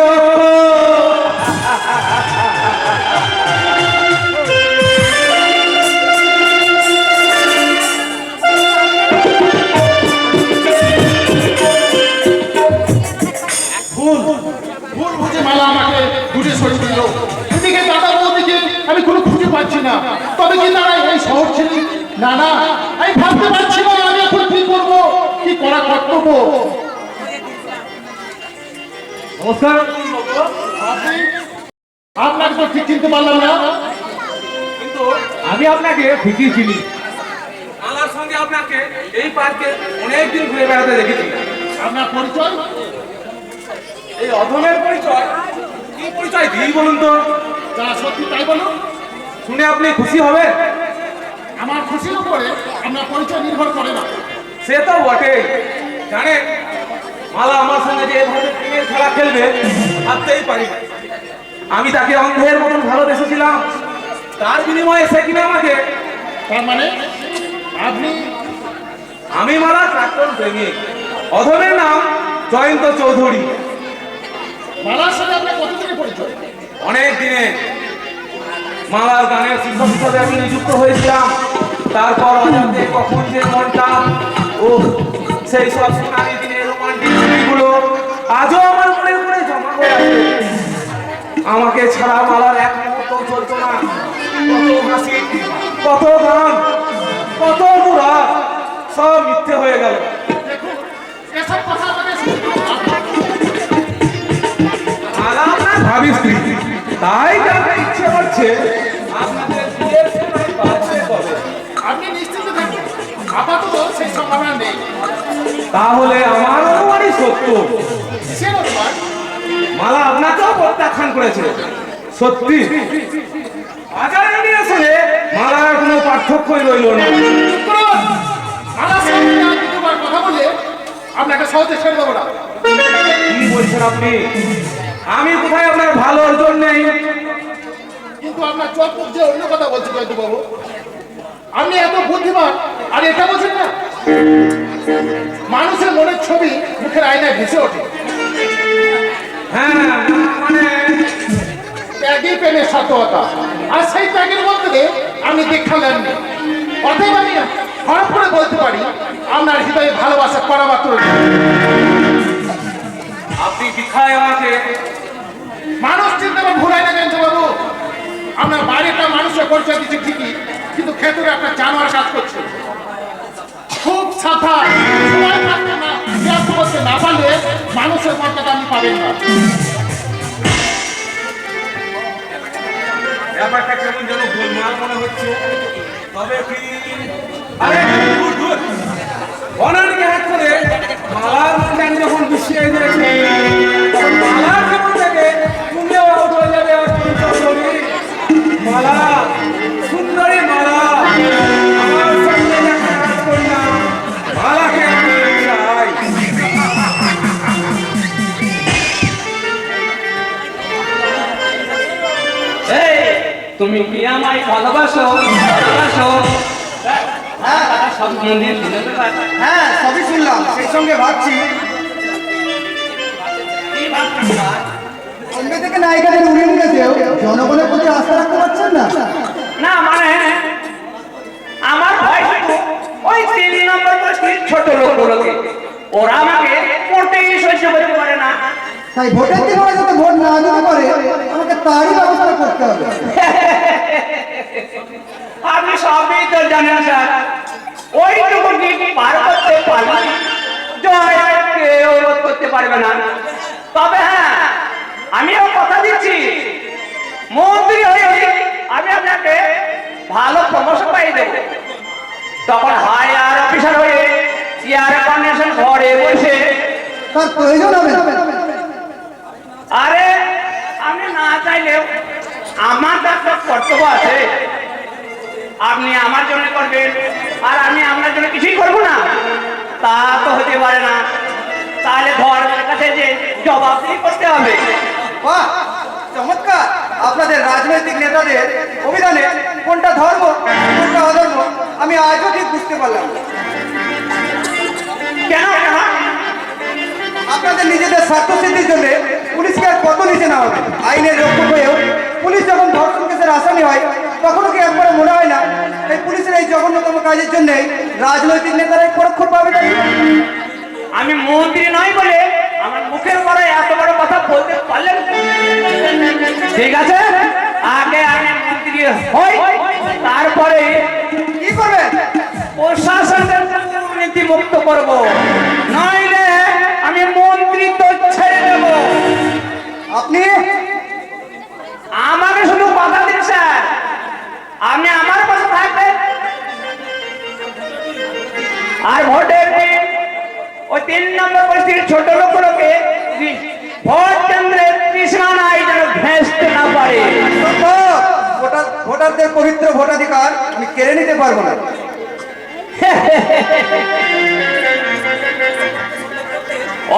ভুল বুঝে মালা আমাকে দূরে সরিয়ে দিল। এদিকে দাদা বৌদিকে আমি কোনো খুঁজে পাচ্ছি না। তবে কি তারা এই শহর ছেড়ে? না না, আমি ভাবতে পারছি না আমি এখন কি করব, কি করা কর্তব্য। নমস্কার। আপনাকে তো ঠিক চিনতে পারলাম না। কিন্তু আমি আপনাকে ঠিকই চিনি। আমার সঙ্গে আপনাকে এই পার্কে অনেকদিন ঘুরে বেড়াতে দেখেছি। আপনার পরিচয়? এই অধমের পরিচয় কি পরিচয় দিই বলুন তো? যা সত্যি তাই বলুন। শুনে আপনি খুশি হবেন। আমার খুশির উপরে আপনার পরিচয় নির্ভর করে না। সে তো বটে। জানেন, মালা আমার সঙ্গে যে এভাবে প্রেমের খেলা খেলবে ভাবতেই পারি না। আমি তাকে অন্ধের মতন ভালোবেসেছিলাম, তার বিনিময়ে সে কিনা আমাকে। তার মানে আপনি? আমি মালা প্রাক্তন প্রেমিক। অধমের নাম জয়ন্ত চৌধুরী। মালার সাথে আপনার কতদিনের পরিচয়? অনেক দিনে। মালার গানের শিক্ষক হিসাবে আমি নিযুক্ত হয়েছিলাম। তারপর অজান্তে কখন যে মনটা ও সেই সব সোনালি দিনের রোমান্টিক স্মৃতিগুলো আজও আমার মনের মনে জমা হয়ে আছে। আমাকে ছাড়া মালার এক মুহূর্ত চলতো না। কত হাসি, কত গান, কত মুরা সব মিথ্যে হয়ে গেল। এসব কথা আমাকে শুনতে মালা আপনার ভাবি স্ত্রী, তাই জানতে ইচ্ছে করছে আপনাদের বিয়ের সময় বাজবে কবে। আপনি নিশ্চিন্ত থাকুন, আপাতত সেই সম্ভাবনা নেই। তাহলে আমার অনুমানই সত্য। সে অনুমান মালা আপনাকেও প্রত্যাখ্যান করেছে। সত্যি আচারে নিয়ে শুনে মালার কোনো পার্থক্যই রইল না। চুপ করুন। মালার সঙ্গে আর দ্বিতীয়বার কথা বলে আপনাকে সহজে ছেড়ে দেবো না। কি বলছেন আপনি? আমি কোথায় আপনার ভালোর জন্যই। কিন্তু আপনার চোখ মুখ যে অন্য কথা বলছে জয়ন্ত বাবু। আপনি এত বুদ্ধিমান আর এটা বলছেন না, মানুষের মনের ছবি মুখের আয়নায় ভেসে ওঠে। হ্যাঁ, মানে ত্যাগই প্রেমের সার্থকতা, আর সেই ত্যাগের মধ্যে আপনি দীক্ষা নেননি। অতএব আমি হঠাৎ করে বলতে পারি আপনার হৃদয়ে ভালোবাসা করা মাত্র নেই। আপনি দীক্ষায় আমাকে মানুষ চিন্তা বা ভুলাই না জয়ন্ত বাবু। আপনার বাইরেটা মানুষের পরিচয় দিচ্ছে ঠিকই, কিন্তু ভেতরে একটা জানোয়ার কাজ করছে। খুব সাবধান, সময় থাকতে না ব্যস্ত করতে না পারলে মানুষের মর্যাদা আপনি পাবেন না। ব্যাপারটা কেমন যেন গোলমাল মনে হচ্ছে। তবে কি আরে দূর দূর অনানিকে হাত করে মালার মধ্যে আমি যখন বসিয়ে দিয়েছি, তখন মালার কেমন থেকে তুমিও আউট হয়ে যাবে। আর তুমি সুন্দরী মালা, সুন্দরী মালা, আমার সঙ্গে দেখা কাজ করি না। মালাকে আমি চাই। এই, তুমি কি আমায় ভালোবাসো? ভালোবাসো? হ্যাঁ সব মন্দির শুনতে পাই। হ্যাঁ, সবই শুনলাম। সেই সঙ্গে ভাবছি বোম্বে থেকে নায়িকাদের উড়িয়ে নিয়েছেও জনগণের প্রতি আস্থা রাখতে পারছেন না। না মানে আমার ভয় শুধু ওই 3 নম্বর বস্তির ছোট লোকগুলোকে। ওরা আমাকে মোটেই সহ্য করতে পারে না। তাই ভোটের দিন ওরা যাতে ভোট না দিতে পারে, আমাকে তারই ব্যবস্থা করতে হবে। আপনি সবই তো জানেন স্যার। ওইটুকু দিন পার করতে পারলে জয় কেউ রোধ করতে পারবে না। তবে হ্যাঁ, আমিও কথা দিচ্ছি, মন্ত্রী হয়ে আমি আপনাকে ভালো প্রমোশন পাই দেব। তখন হায়ার অফিসার হয়ে চেয়ার কন্ডিশন ঘরে বসে। তার প্রয়োজন হবে না। আরে আমি না চাইলেও আমার তো একটা কর্তব্য আছে। আপনি আমার জন্য করবেন আর আমি আপনার জন্য কিছুই করবো না, তা তো হতে পারে না। তাহলে ধর্মের কাছে যে জবাবদিহি করতে হবে। বাহ, চমৎকার! আপনাদের রাজনৈতিক নেতাদের অভিধানে কোনটা ধর্ম কোনটা অধর্ম আমি আজও ঠিক বুঝতে পারলাম না। কেন কেন? আপনাদের নিজেদের স্বার্থ সিদ্ধির জন্য পুলিশকে আর কত নিচে না হবে। আইনের রক্ষক হয়েও পুলিশ যখন ধর্ষণ কেসের আসামি হয়, তখনও কি একবারে মনে হয় না এই পুলিশের এই জঘন্যতম কাজের জন্য রাজনৈতিক নেতারাই পরোক্ষ পাবে না? আমি মন্ত্রী নই বলে আমার মুখের পরে এত বড় কথা বলতে পারলেন? ঠিক আছে, আগে আমি মন্ত্রী হই, তারপরে কি করবেন? প্রশাসনের দুর্নীতি মুক্ত করব। নইলে আমি মন্ত্রী তো ছেড়ে দেব। আপনি আমাকে শুধু কথা দিন স্যার, আপনি আমার পাশে থাকবেন। আর ভোটের দিন ওই 3 নম্বর বস্তির ছোট লোকগুলোকে ভোট কেন্দ্রের তৃষ্ণায় যেন ভেস্তে না পারে। ভোটারদের পবিত্র ভোটাধিকার আমি কেড়ে নিতে পারবো না।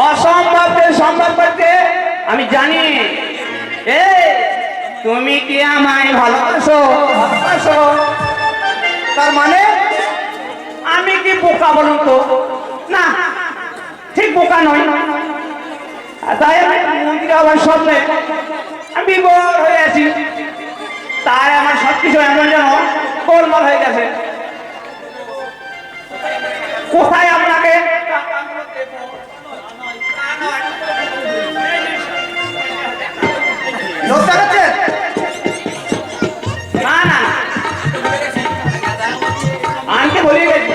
অসম্ভবকে সম্ভব করতে আমি জানি। তুমি কি আমায় ভালোবাসো? ভালোবাসো? তার মানে আমি কি বোকা বলুন তো? না, ঠিক বোকা নই। তাই আমি মন্দিরে আবার স্বপ্নে আমি বিভোর হয়ে আছি। তাই আমার সবকিছু এমন যেন গোলমাল হয়ে গেছে। কোথায় আপনাকে লোক দেখাচ্ছেন? না না আনতে ভুলে গেছি।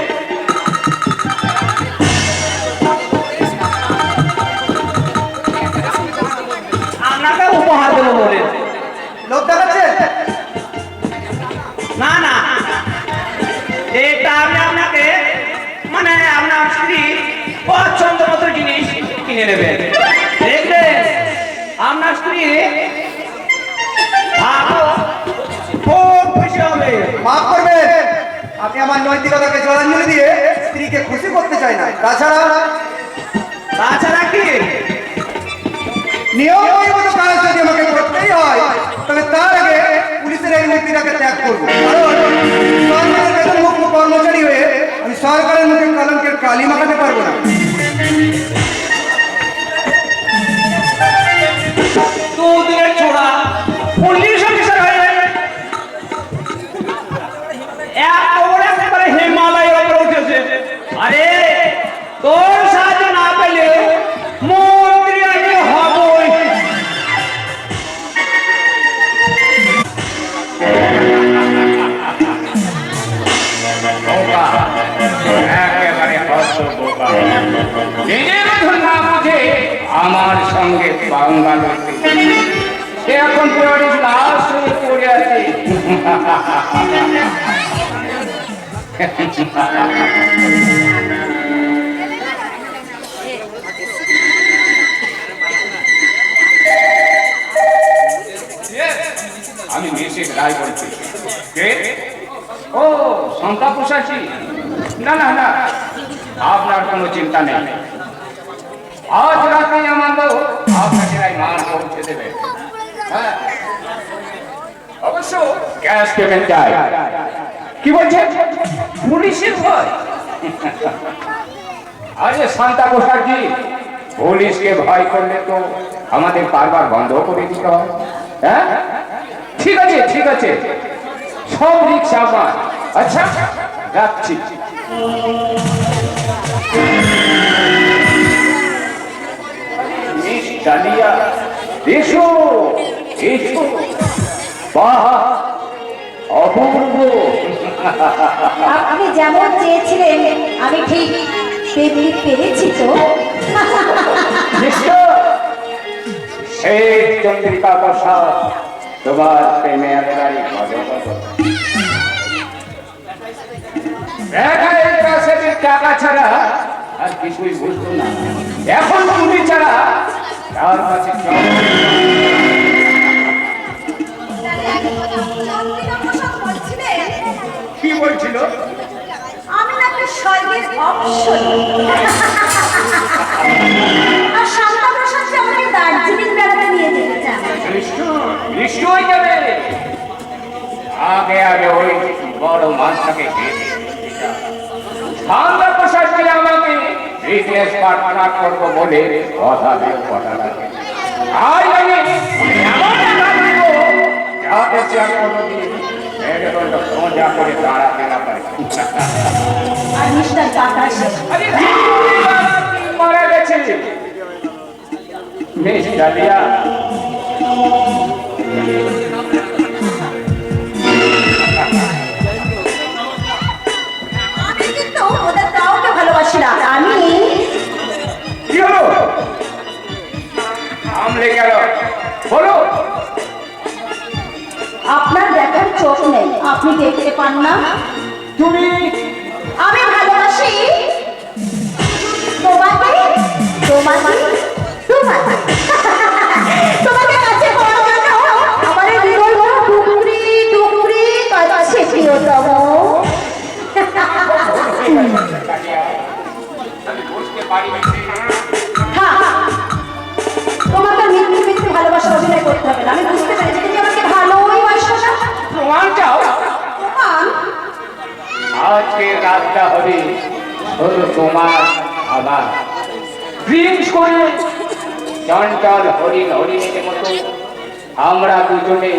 আপনাকে উপহার দেবো বলে। লোক দেখাচ্ছেন? না না এটা আমি আপনাকে মানে আপনার স্ত্রী পছন্দ মতো জিনিস কিনে নেবেন। দেখবেন আপনার স্ত্রী খুব খুশি হবে। মাফ করবেন, আপনি আমার নৈতিকতাকে জলাঞ্জলি দিয়ে স্ত্রীকে খুশি করতে চাই না। তাছাড়া কি নিয়ম মতো কাজ যদি আমাকে করতেই হয়, তবে তার আগে পুলিশের এই নীতিটাকে ত্যাগ করবো। কারণ সরকারের বেতনভুক্ত কর্মচারী হয়ে আমি সরকারের মুখে কলঙ্কের কালি মাখাতে পারবো না। দুদিনের ছোড়া পুলিশ অফিসার হয়ে যাবে। একেবারে হিমালয়ের উপরে উঠেছে। আরে তোর সাহায্য না পেলে মন্ত্রী আমি হবই। একেবারে হত বোকা, নিজের ভুল না বুঝে আমার সঙ্গে বাংলা লড়তে। সে এখন পুরো লাশ হয়ে পড়ে আছে। আমি মিসেস রায় বলছি। কে? ও শঙ্কা প্রশাসী। না না না, আপনার কোনো চিন্তা নেই। আজ রাতে আমার লোক আপনাকে মান পৌঁছে দেবে। হ্যাঁ, অবশ্য ক্যাশ পেমেন্ট চাই। কি বলছেন? পুলিশের ভয়? আরে শান্তা প্রসাদজি, পুলিশকে ভয় করলে তো আমাদের কারবার বন্ধ করে দিতে হয়। হ্যাঁ ঠিক আছে ঠিক আছে, সব রিক্সা আমার। আচ্ছা রাখছি। মিস ডালিয়া, এসো এসো। বাহ, অপূর্ব। আপনি যেমন চেয়েছিলেন আমি ঠিক তেমনি পেরেছি তো। সেই চন্দ্রিকা প্রসাদ, তোমার প্রেমে একেবারে টাকা ছাড়া আর কিছুই বুঝতো না। এখন তুমি ছাড়া তার কাছে কি বলছিল? আমি নাকি স্বর্গের অপ্সরী। আর শান্তা প্রসাদকে আমাকে দার্জিলিং বেড়াতে নিয়ে যেতে চান। নিশ্চয়ই যাবে। আগে আগে ওই বড় মাছটাকে শান্তা প্রসাদকে আমাকে বিজনেস পার্টনার করবো বলে কথা দিয়ে কথা রাখে। আজ আমি এমন টাকা দিব যাতে সে আর কোনোদিন মেরুদণ্ড সোজা করে দাঁড়াতে না পারে। আর মিস্টার বাতাস আরে মারা গেছে মিস ডালিয়া। আমি কিন্তু ওদের কাউকে ভালোবাসি না। আমি কি হলো? আমলে গেল বলো। আপনার দেখার চোখ নেই, আপনি দেখতে পান না। তুমি আমি ভালোবাসি তোমাকে তোমাকে তোমাকে তোমাকে কাছে পাওয়ার জন্য আমার এই হৃদয় বড় টুকরি টুকরি কাছে প্রিয়তম। আমি বুঝতে পারি হ্যাঁ, তোমাকে মৃত্যু মৃত্যু ভালোবাসা অভিনয় করতে হবে না। আমি বুঝতে পেরেছি তুমি আমাকে ভালোই বাসো না। প্রমাণ চাও? প্রমাণ? আজকে রাতটা হবে শুধু তোমার আমার। ড্রিঙ্কস করে চঞ্চল হরিণ হরিণের মতো আমরা দুজনে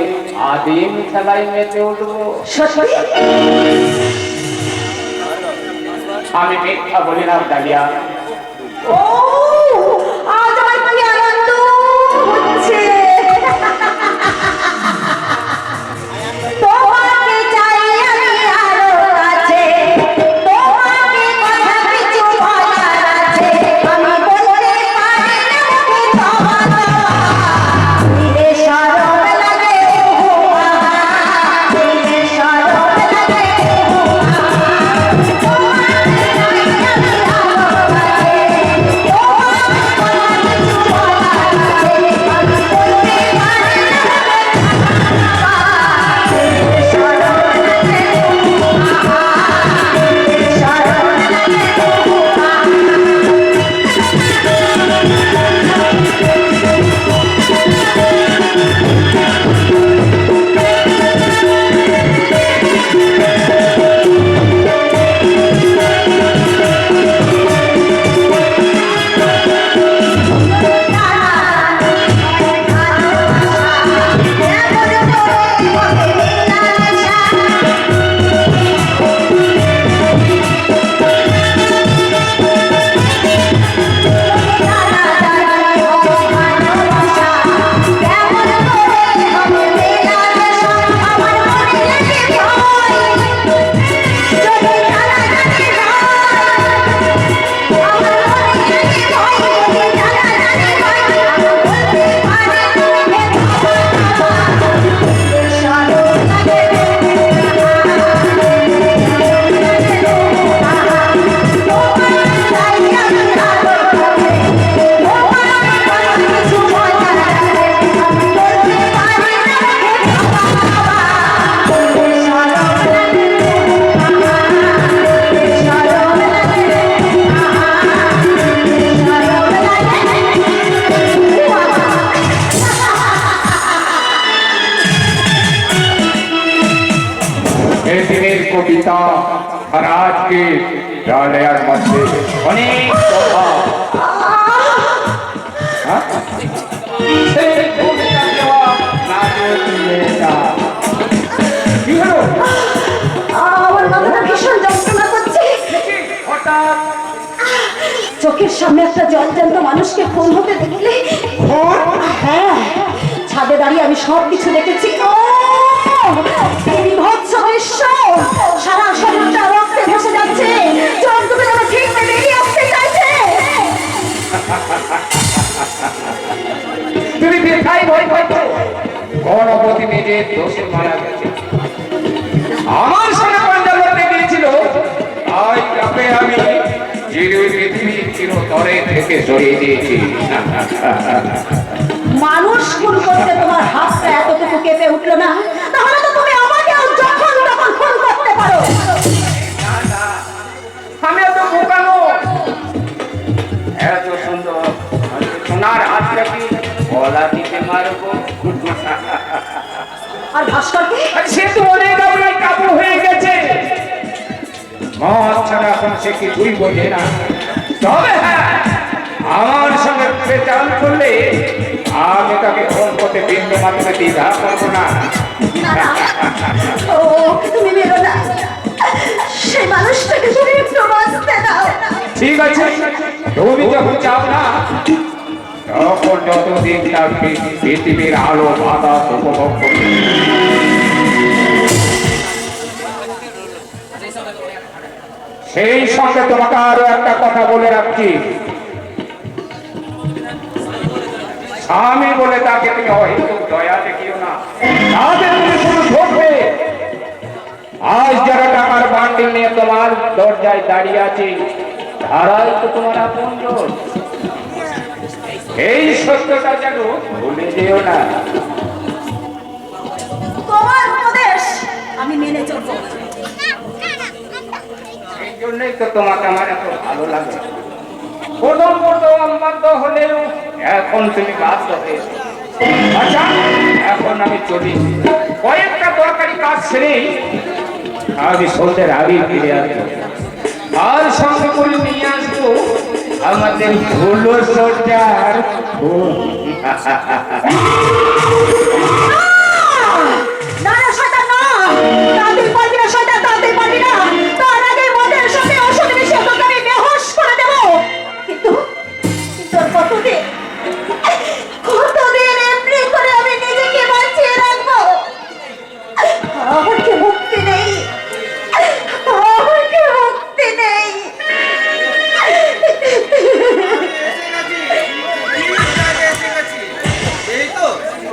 আদিম খেলায় মেতে উঠবো। সত্যি? আমি মিথ্যা বলি না ডালিয়া। ও, আজ আমার কি আনন্দ হচ্ছে। তোমাকে চাই আমি আরো কাছে, তোমাকে কথা কিছু বলার আছে, আমি বলতে পারি না মুখে তোমার দিলে শরম লাগে হুয়া, দিলে শরম লাগে হুয়া, তোমাকে চাই আমি আরো কাছে, তোমাকে কথা কিছু বলার আছে, আমি বলতে পারি না এই দিনের কবিতা আর আজকে ডালিয়ার মধ্যে অনেক তফাৎ। হ্যাঁ? সেই কবিতা দেওয়া নাটক মেয়েটা। কি হলো? আমার মাথাটা ভীষণ যন্ত্রণা করছে। হঠাৎ চোখের সামনে একটা জলজ্যান্ত মানুষকে খুন হতে দেখলে, হ্যাঁ, ছাদে দাঁড়িয়ে আমি সব কিছু দেখেছি। ও বিভৎস দৃশ্য, সারা শরীরটা রক্তে ভেসে যাচ্ছে, জন্তুকে যেন ঠিক বেরিয়ে আসতে চাইছে। তুমি বৃথাই ভয় পাইছো। গণপতি নিজের দোষে মারা গেছে। আমার সঙ্গে পাঞ্জাব লড়তে গিয়েছিল, তাই তাকে আমি পৃথিবীর চিরতরে থেকে সরিয়ে দিয়েছি। মানুষ খুন করতে তোমার হাতটা এতটুকু কেঁপে উঠলো না, তাহলে তো তুমি আমাকেও যখন তখন খুন করতে পারো। আমি এত বোকানো, এত সুন্দর সোনার হাতটা কি গলা দিতে মারবো? আর ভাস্করকে? সে তো অনেক আপনার কাবু হয়ে গেছে। মদ ছাড়া এখন সে কিছুই বোঝে না। তবে হ্যাঁ, আমার সঙ্গে পেচাল করলে আমি তাকে ফোন করতে বিন্দু মাধ্যমে দ্বিধা করবো না। না, না, ও তুমি বেরো না, সেই মানুষটাকে তুমি একটু বাঁচতে দাও। ঠিক আছে, তুমি যখন চাও না, তখন যতদিন থাকবে পৃথিবীর আলো বাতাস উপভোগ করবে। সেই সঙ্গে তোমাকে আরো একটা কথা বলে রাখছি, স্বামী বলে তাকে তুমি অহেতুক দয়া দেখিও না, তাদের তুমি শুধু ধরবে। আজ যারা টাকার বান্ডিল নিয়ে তোমার দরজায় দাঁড়িয়ে আছে, তারাই তো তোমার আপনজন। এই সত্যটা যেন ভুলে যেও না। তোমার উপদেশ আমি মেনে চলবো। এই জন্যই তো তোমাকে আমার এত ভালো লাগে। প্রথম আমার তো হলেও এখন তুমি বাধ্য হয়েছো। আচ্ছা, এখন আমি চলি, কয়েকটা দরকারি কাজ ছেড়ে আমি সন্ধ্যের আগে ফিরে আসবো। আর সঙ্গে করে নিয়ে আসবো আমাদের ফুল সজ্জার ফুল। না না শয়তান না, তাড়াতাড়ি পারবি না শয়তান, তাড়াতাড়ি পারবি না। তার আগে মদের সাথে ওষুধ মিশিয়ে তোকে আমি বেহুশ করে দেবো। কিন্তু কিন্তু আর কতদিন এমনি করে আমি নিজেকে বাঁচিয়ে রাখবো? আমার কি মুক্তি নেই? আমার কি মুক্তি নেই?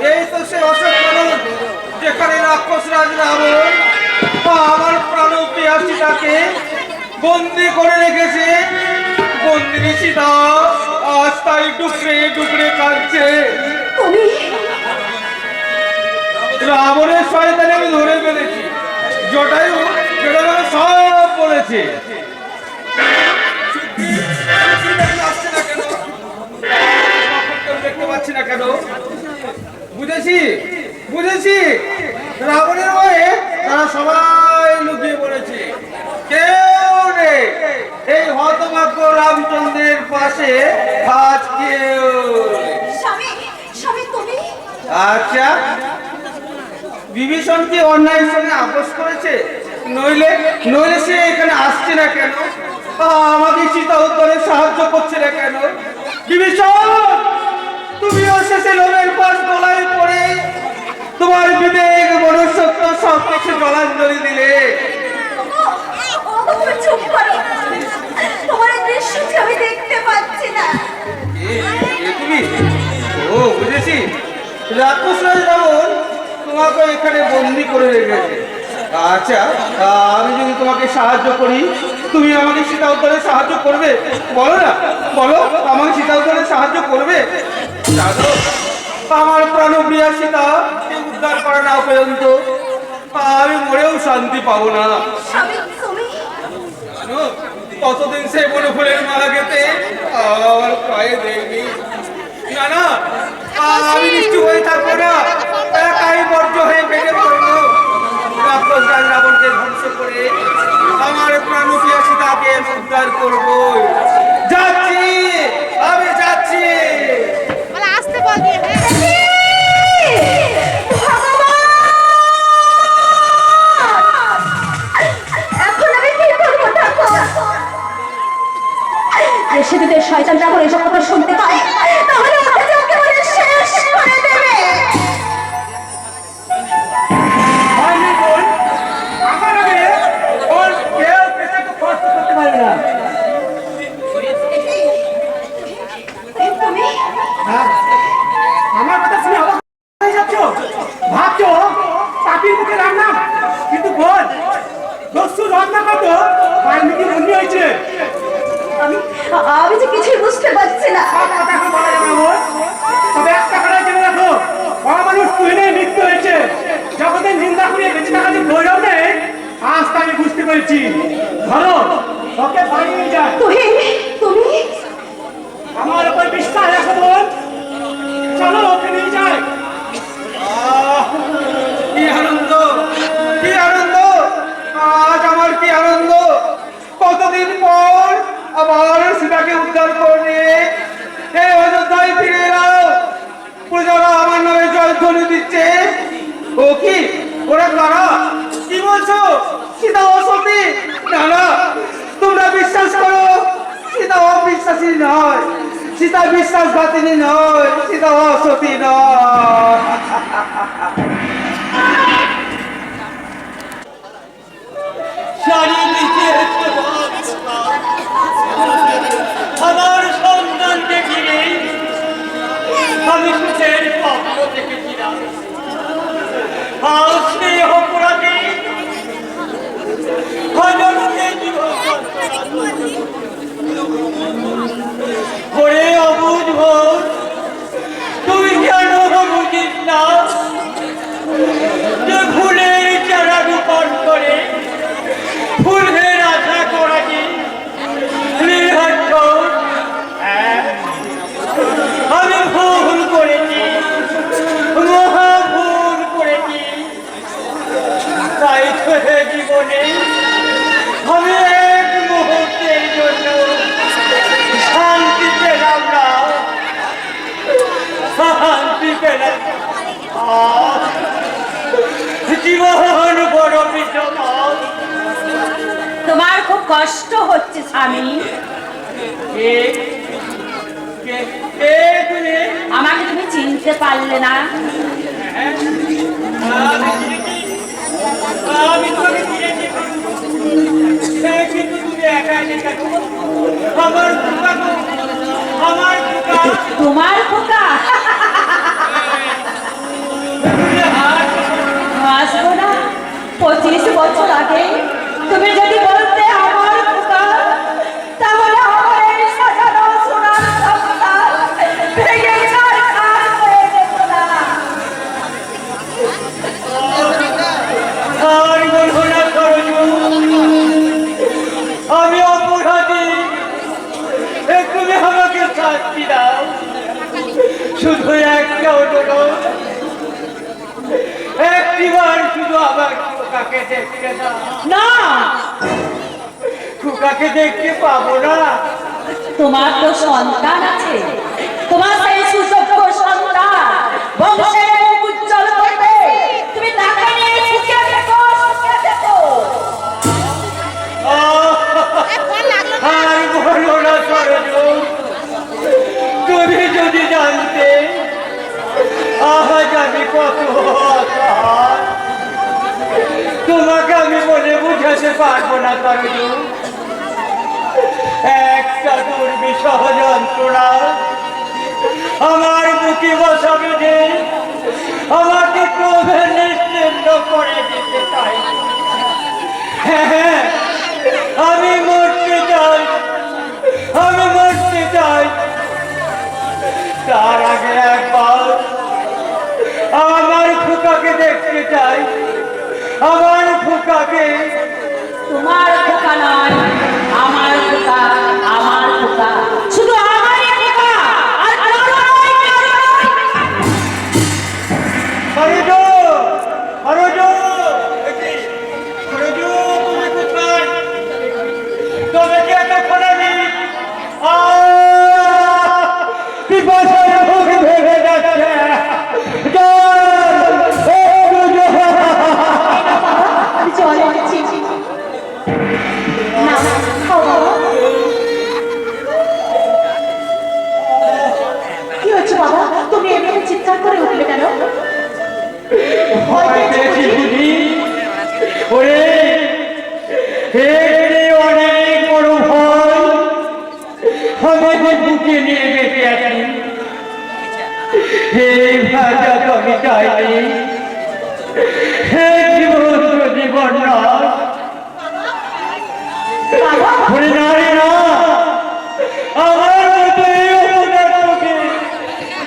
এই তো সে অশোক মানুষ যেখানে রাক্ষস রাজ রাবণ আমার প্রাণ পিয়াসীটাকে বন্দি করে রেখেছে। বন্দিনী সীতা আজ তাই টুকরে টুকরে কাঁদছে। তুমি রাবণের শয়তানে আমি ধরে ফেলেছি। জটায়ু সেটা মানে সব বলেছে। আসছে না কেন? দেখতে পাচ্ছি না কেন? বুঝেছি বুঝেছি, রাবণের ভয়ে তারা সবাই লুকিয়ে পড়েছে। কেউ নেই এই হতভাগ্য রামচন্দ্রের পাশে। আজ কেউ নেই। স্বামী স্বামী তুমি আচ্ছা, বিভীষণ কি অন্যায়ের সঙ্গে আপোষ করেছে? নইলে নইলে সে এখানে আসছে না কেন? আমাকে সীতা উদ্ধারে সাহায্য করছে না কেন? বিভীষণ, তুমিও শেষে লোভের পাশ গলায় পড়ে তোমার বিবেক মনুষ্যত্ব সবকিছু জলাঞ্জলি দিলে। তুমি চুপ করো, তোমার এই দৃশ্যটি আমি দেখতে পাচ্ছি না। তুমি ও বুঝেছি, রাক্ষসরাজ রাবণ তোমাকে এখানে বন্দি করে রেখেছে। আচ্ছা, আমি যদি তোমাকে সাহায্য করি, তুমি আমাকে সীতা উদ্ধারে সাহায্য করবে? বলো না, বলো, আমাকে সীতা উদ্ধারে সাহায্য করবে? জানো, আমার প্রাণপ্রিয়া সীতা উদ্ধার করা না পর্যন্ত আমি মরেও শান্তি পাবো না। স্বামী তুমি জানো, কতদিন সে বনে ফুলের মালা গেতে আমার পায়ে দেয়নি। না না, আমি নিশ্চু হয়ে থাকবো না, একাই বর্জ্য হয়ে বেড়ে পড়বো। রাক্ষস রাজ রাবণকে ধ্বংস করে আমার প্রাণপ্রিয়া সীতাকে উদ্ধার করবো। যাচ্ছি, আমি যাচ্ছি। আসতে বলবি। এখন আমি কি করবো ঠাকুর? দেশে যদি শয়তান রাবণ এসব কথা শুনতে পায় তাহলে আমাকে একেবারে শেষ করে দেবে। আমার আগে ওর কেউ পেছাকে কষ্ট করতে পারবে না। তুমি আমার কথা শুনে অবাক হয়ে যাচ্ছ? ভাবছো পাপির মুখে রান্না, কিন্তু বল দস্যু রান্না করতো বাল্মীকি বন্দি হয়েছে। আমি যে কিছুই বুঝতে পারছি না। সব কথা এখন বলা যাবে না ওর। তবে একটা কথা জেনে রাখো, অমানুষ তুহিনের মৃত্যু হয়েছে। জগতের নিন্দা করিয়ে বেঁচে থাকা যে গৌরব নেই, আজ তা আমি বুঝতে পেরেছি। ধরো ওকে বাড়ি নিয়ে যায়। তুমি আমার উপর বিশ্বাস রাখো বোন, চলো ওকে নিয়ে যায়। কি আনন্দ, কি আনন্দ, আজ আমার কি আনন্দ। কতদিন পর আবার সীতাকে উদ্ধার করে এই অযোধ্যায় ফিরে এলাম। প্রজারা আমার নামে জয়ধ্বনি দিচ্ছে। ও কি, ওরা কারা? কি বলছো? সীতা অসতী? না না, তোমরা বিশ্বাস করো, সীতা অবিশ্বাসী নয়, সীতা বিশ্বাসঘাতিনী নয়, সীতা অসতী নয়। চারিদিকে আমার সন্তানকে ঘিরে আমি সুখের স্বপ্ন দেখেছিলাম। আজ সেই অপরাধে হাজারকে জীবন ওরে অবুঝ ভোর, তুই কেন বুঝিস না যে ফুলের চারা রোপণ করে ফুলের আশা করা যে নির্লজ্জ। আমি ভুল করেছি, মহা ভুল করেছি। তাই তো হে জীবনে আমি এক মুহূর্তের জন্য শান্তি পেলাম না। শান্তি পেলাম। জীবন বড় বিষময়। তোমার খুব কষ্ট হচ্ছে স্বামী। তুমি আমাকে তুমি চিনতে পারলে না? আমি তোমাকে চিনেছি, কিন্তু তুমি একা একা আমার খোকা গো, আমার খোকা। তোমার খোকা? হাসবো না? 25 বছর আগে তুমি যদি বলতে আমার খোকা, তাহলে আমার এই সাজানো সোনার সংসার ভেঙে ছারখার হয়ে যেত না। আর বলবো না সরজু, আমি অপরাধী, তুমি আমাকে শাস্তি দাও। শুধু একটা অনুরোধ, একটিবার শুধু আমার খোকাকে দেখতে দাও। না, খোকাকে দেখতে পাবো না। তোমার তো সন্তান আছে, তোমার সেই সুযোগ্য সন্তান বংশের মুখ উজ্জ্বল করবে। তুমি তাকে নিয়ে সুখে থেকো, সুখে থেকো। আর বলো না সরজু, তুমি যদি জানতে আজ আমি কত অসহায়, তোমাকে আমি বলে বুঝাতে পারবো না সরজু। একটা দুর্বিষহ যন্ত্রণা আমার বুকে বসাবে যে আমাকে ক্রোধে নিশ্চিন্ন করে দিতে চাই। হ্যাঁ, আমি মরতে চাই, আমি মরতে চাই। তার আগে একবার আমার খোকাকে দেখতে চাই, আমার খোকাকে। তোমার খোকা নয়, আমার খোকা, আমার খোকা, শুধু আমারই খোকা, আর কারো নয়, কারো নয়। সরজু, সরজু, সরজু, তুমি কোথায়? তবে কি এতক্ষণ আমি পিপাসায় বুক ভেঙে যাচ্ছে। আমি জল এনেছি। না, খাও বাবা। কি হচ্ছে বাবা? তুমি এভাবে চিৎকার করে উঠলে কেন? ভয় পেয়েছি বুঝি? ওরে, এর অনেক বড় ভয় আমাদের বুকে নিয়ে বেঁচে আছি। হে ভাজা আমি চাইনি, হে জীবন জীবন না। ওরে নারী না, আমার মতো এই অপদার্থকে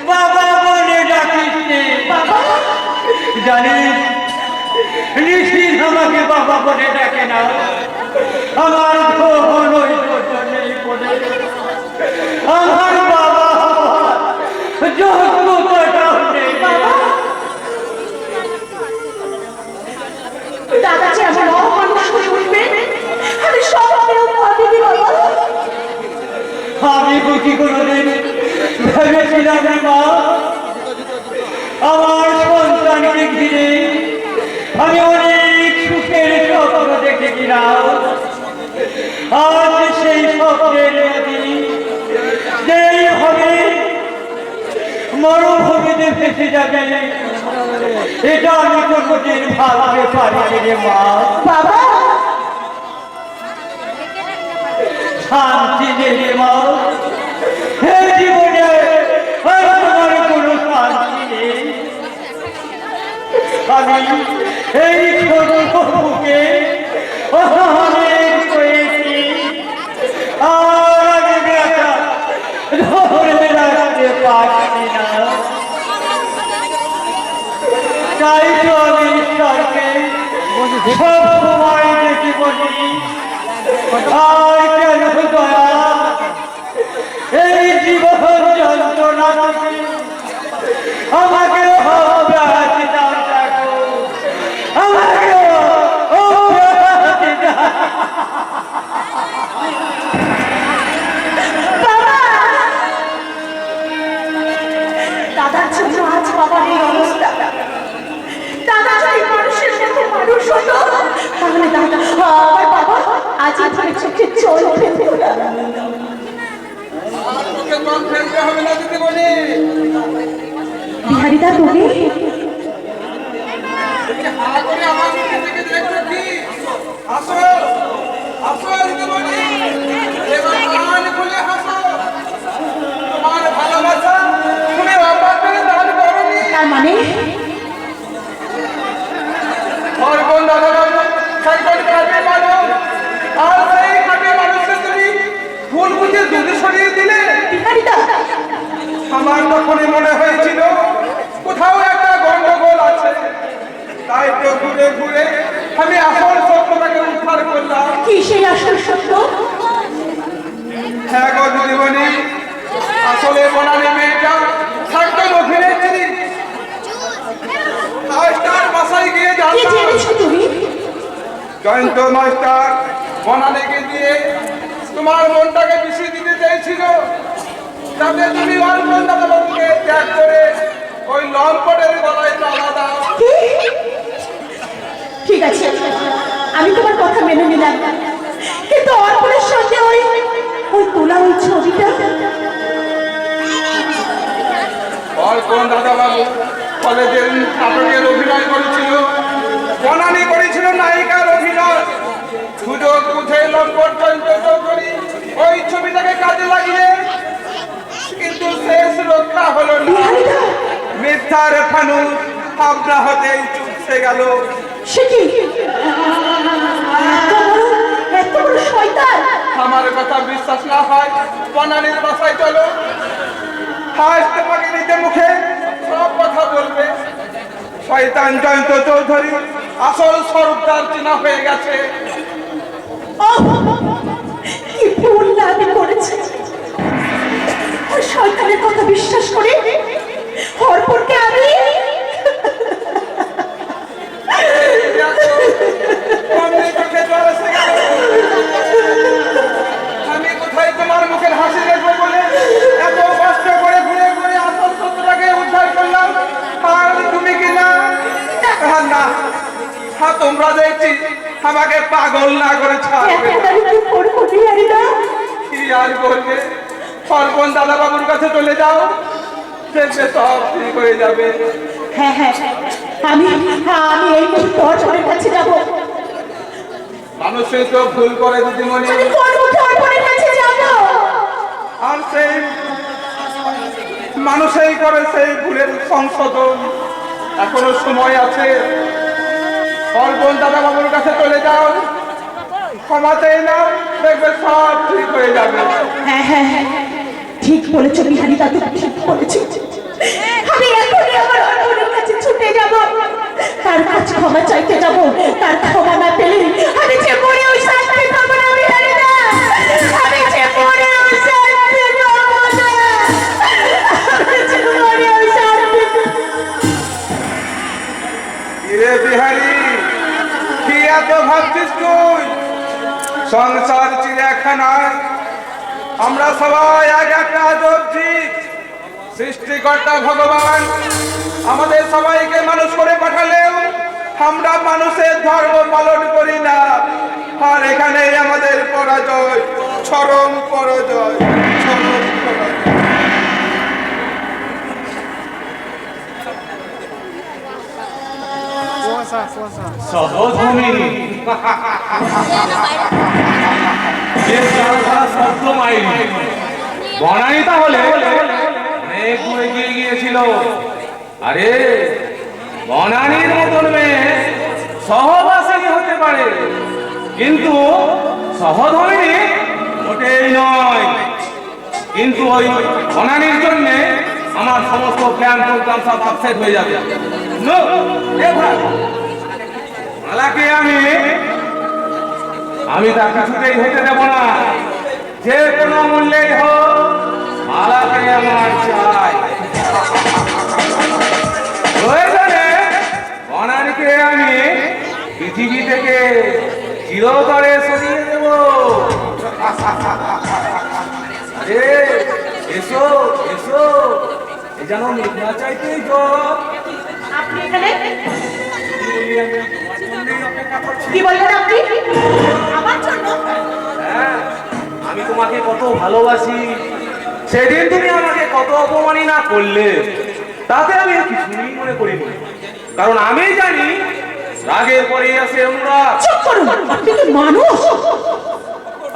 বাবা বলে ডাকিস নে। জানিস, নিশ্চিত আমাকে বাবা বলে ডাকে না। আমার ধন ওই নেই বলে আমার বাবা যোগ্যতাটাও নেই। দাদা যে আমার অমানুষ হয়ে উঠবে, আমি সব দিদি বাবা। আমি কি কোনোদিন ভেবেছিলাম রে মা, আমার সন্তানকে ঘিরে আমি অনেক সুখের স্বপ্ন দেখেছিলাম। আজ সেই স্বপ্নের নদী যেই হবে মরুভূমিতে ভেসে যাবে, এটা আমি কোনোদিন ভাবতে পারিনি রে মা। বাবা, শান্তি নেই রে মা, হে জীবনে আর আমার কোনো শান্তি নেই। আমি এই ছোট বুকে অনেক হয়েছি, আর আমি ব্যথা ধরে রাখতে পারছি না। তাই তো আমি ঈশ্বরকে সব সময় দেখি বলি, আর কেন দয়া এই জীবন যন্ত্রণা থেকে আমাকে অব্যাহতি দাও ঠাকুর, আমাকে অব্যাহতি দাও। দাদার জন্য আজ বাবার এই অবস্থা। দাদা যদি মানুষের মতো মানুষ হতো তাহলে দাদা আমার বাবা আজ এখানে চোখে জল ফেলতো না। আর তোকে জল ফেলতে হবে না দিদিমণি। বিহারীদা তুমি তুমি হা করে আমার মুখের দিকে দেখছো কি? হাসো, হাসো দিদিমণি। এবার কান খুলে হাসো। তোমার ভালোবাসা তুমি আমাকে দান করনি। তার মানে অর্পণ দাদা বাবু সাইকেল কাটে মানুষ, আর সেই কাটে মানুষকে তুমি ভুল বুঝে দূরে সরিয়ে দিলে। বিহারীদা আমার তখনই মনে হয়েছিল কোথাও একটা গন্ডগোল আছে, তাই তো ঘুরে ঘুরে আমি আসল সত্যটাকে উদ্ধার করলাম। কি সেই আসল সত্য? হ্যাঁ গো দিদিমণি, আসলে বনানী মেয়েটা একদম অভিনেত্রী। মাস্টার বাসায় গিয়ে কি জানলাম জেনেছো তুমি? জয়ন্ত মাস্টার বনানীকে দিয়ে তোমার মনটাকে বিষিয়ে দিতে চেয়েছিল, যাতে তুমি অর্পণ দাদা বাবুকে ত্যাগ করে ওই লম্পটের গলায় তালা দাও। কি? ঠিক আছে, আমি তোমার কথা মেনে নিলাম, কিন্তু অর্পণের সঙ্গে ওই তোলা ওই ছবিটা অর্পণ দাদা বাবু কলেজের নাটকের অভিনয় করেছিল, বনানী করেছিল নায়িকার অভিনয়। সুযোগ বুঝে লম্পট জয়ন্ত চৌধুরী ওই ছবিটাকে কাজে লাগিয়ে, কিন্তু শেষ রক্ষা হলো না। মিথ্যার ফানুস আপনা হতেই চুপসে গেল। সে কি এত বড় শয়তান! আমার কথা বিশ্বাস না হয় বনানীর বাসায় চলো, আজ তোমাকে নিতে মুখে সব কথা বলবে। শয়তান জয়ন্ত চৌধুরী আসল স্বরূপদার চেনা হয়ে গেছে। ওহ, কি ভুল না আমি করেছি। ওই শয়তানের কথা বিশ্বাস করে অর্পণকে আমি অমনি চোখে জল এসে গেল। আমি কোথায় তোমার মুখের হাসি দেখবো বলে এত কষ্ট করে ঘুরে ঘুরে আসল সত্যটাকে উদ্ধার করলাম, আর তুমি কি না? না, হ্যাঁ তোমরা দেখছি আমাকে পাগল না করে ছাড়বে। একেবারে কি করবো বিহারীদা? কি আর করবে, অর্পণ দাদা বাবুর কাছে চলে যাও, দেখবে সব ঠিক হয়ে যাবে। হ্যাঁ হ্যাঁ, আমি এই মুহূর্তে অর্পণের কাছে যাবো। মানুষই তো ভুল করে দিদিমণি, আমি কোন মুখে অর্পণের কাছে যাবো? আর সেই মানুষই করে সেই ভুলের সংশোধন। এখনো সময় আছে, অর্পণ দাদা বাবুর কাছে চলে যাও, ক্ষমা চেয়ে নাও, দেখবে সব ঠিক হয়ে যাবে। হ্যাঁ হ্যাঁ হ্যাঁ, ঠিক বলেছো বিহারীদা, তুমি ঠিক বলেছো। আমি এখনই আমার অর্পণের কাছে ছুটে যাব, তার কাছে ক্ষমা চাইতে যাব। তার ক্ষমা না পেলে আমি যে মরেও শান্তি পাবো না বিহারীদা, আমি যে মরেও শান্তি পাবো না, আমি যে মরেও শান্তি পাবো না। কিরে বিহারি, কি এত ভাবছিস তুই? সংসার চিড়িয়াখানায় আমরা সবাই এক একটা আজব জীব। সৃষ্টিকর্তা ভগবান আমাদের সবাইকে মানুষ করে পাঠালেও আমরা মানুষের ধর্ম পালন করি না, আর এখানেই আমাদের পরাজয়, চরম পরাজয়, চরম পরাজয়। সহধর্মী বনানী তাহলে অনেক দূরে গিয়ে গিয়েছিল। আরে বনানীর মতন মেয়ে সহবাসিনী হতে পারে, কিন্তু সহধর্মিনী মোটেই নয়। কিন্তু ওই বনানীর জন্য আমার সমস্ত প্ল্যান প্রোগ্রাম সব আপসেট হয়ে যাবে। মালাকে আমি তার কিছুতেই হতে দেব না, যে কোনো মূল্যেই হোক মালাকে আমার চাই। প্রয়োজনে বনানীকে আমি পৃথিবী থেকে চিরতরে সরিয়ে দেব। আরে এসো এসো, এ যেন মেঘনা চাইতেই জল। আপনি এখানে বলি আমি তোমার জন্যই অপেক্ষা করছি। কি বললেন আপনি? আমার জন্য? হ্যাঁ, আমি তোমাকে কত ভালোবাসি, সেদিন তুমি আমাকে কত অপমাননা করলে, তাতে আমি আর কিছুই মনে করিনি, কারণ আমি জানি রাগের পরেই আছে অনুরাগ। চুপ করুন, আপনি কি মানুষ?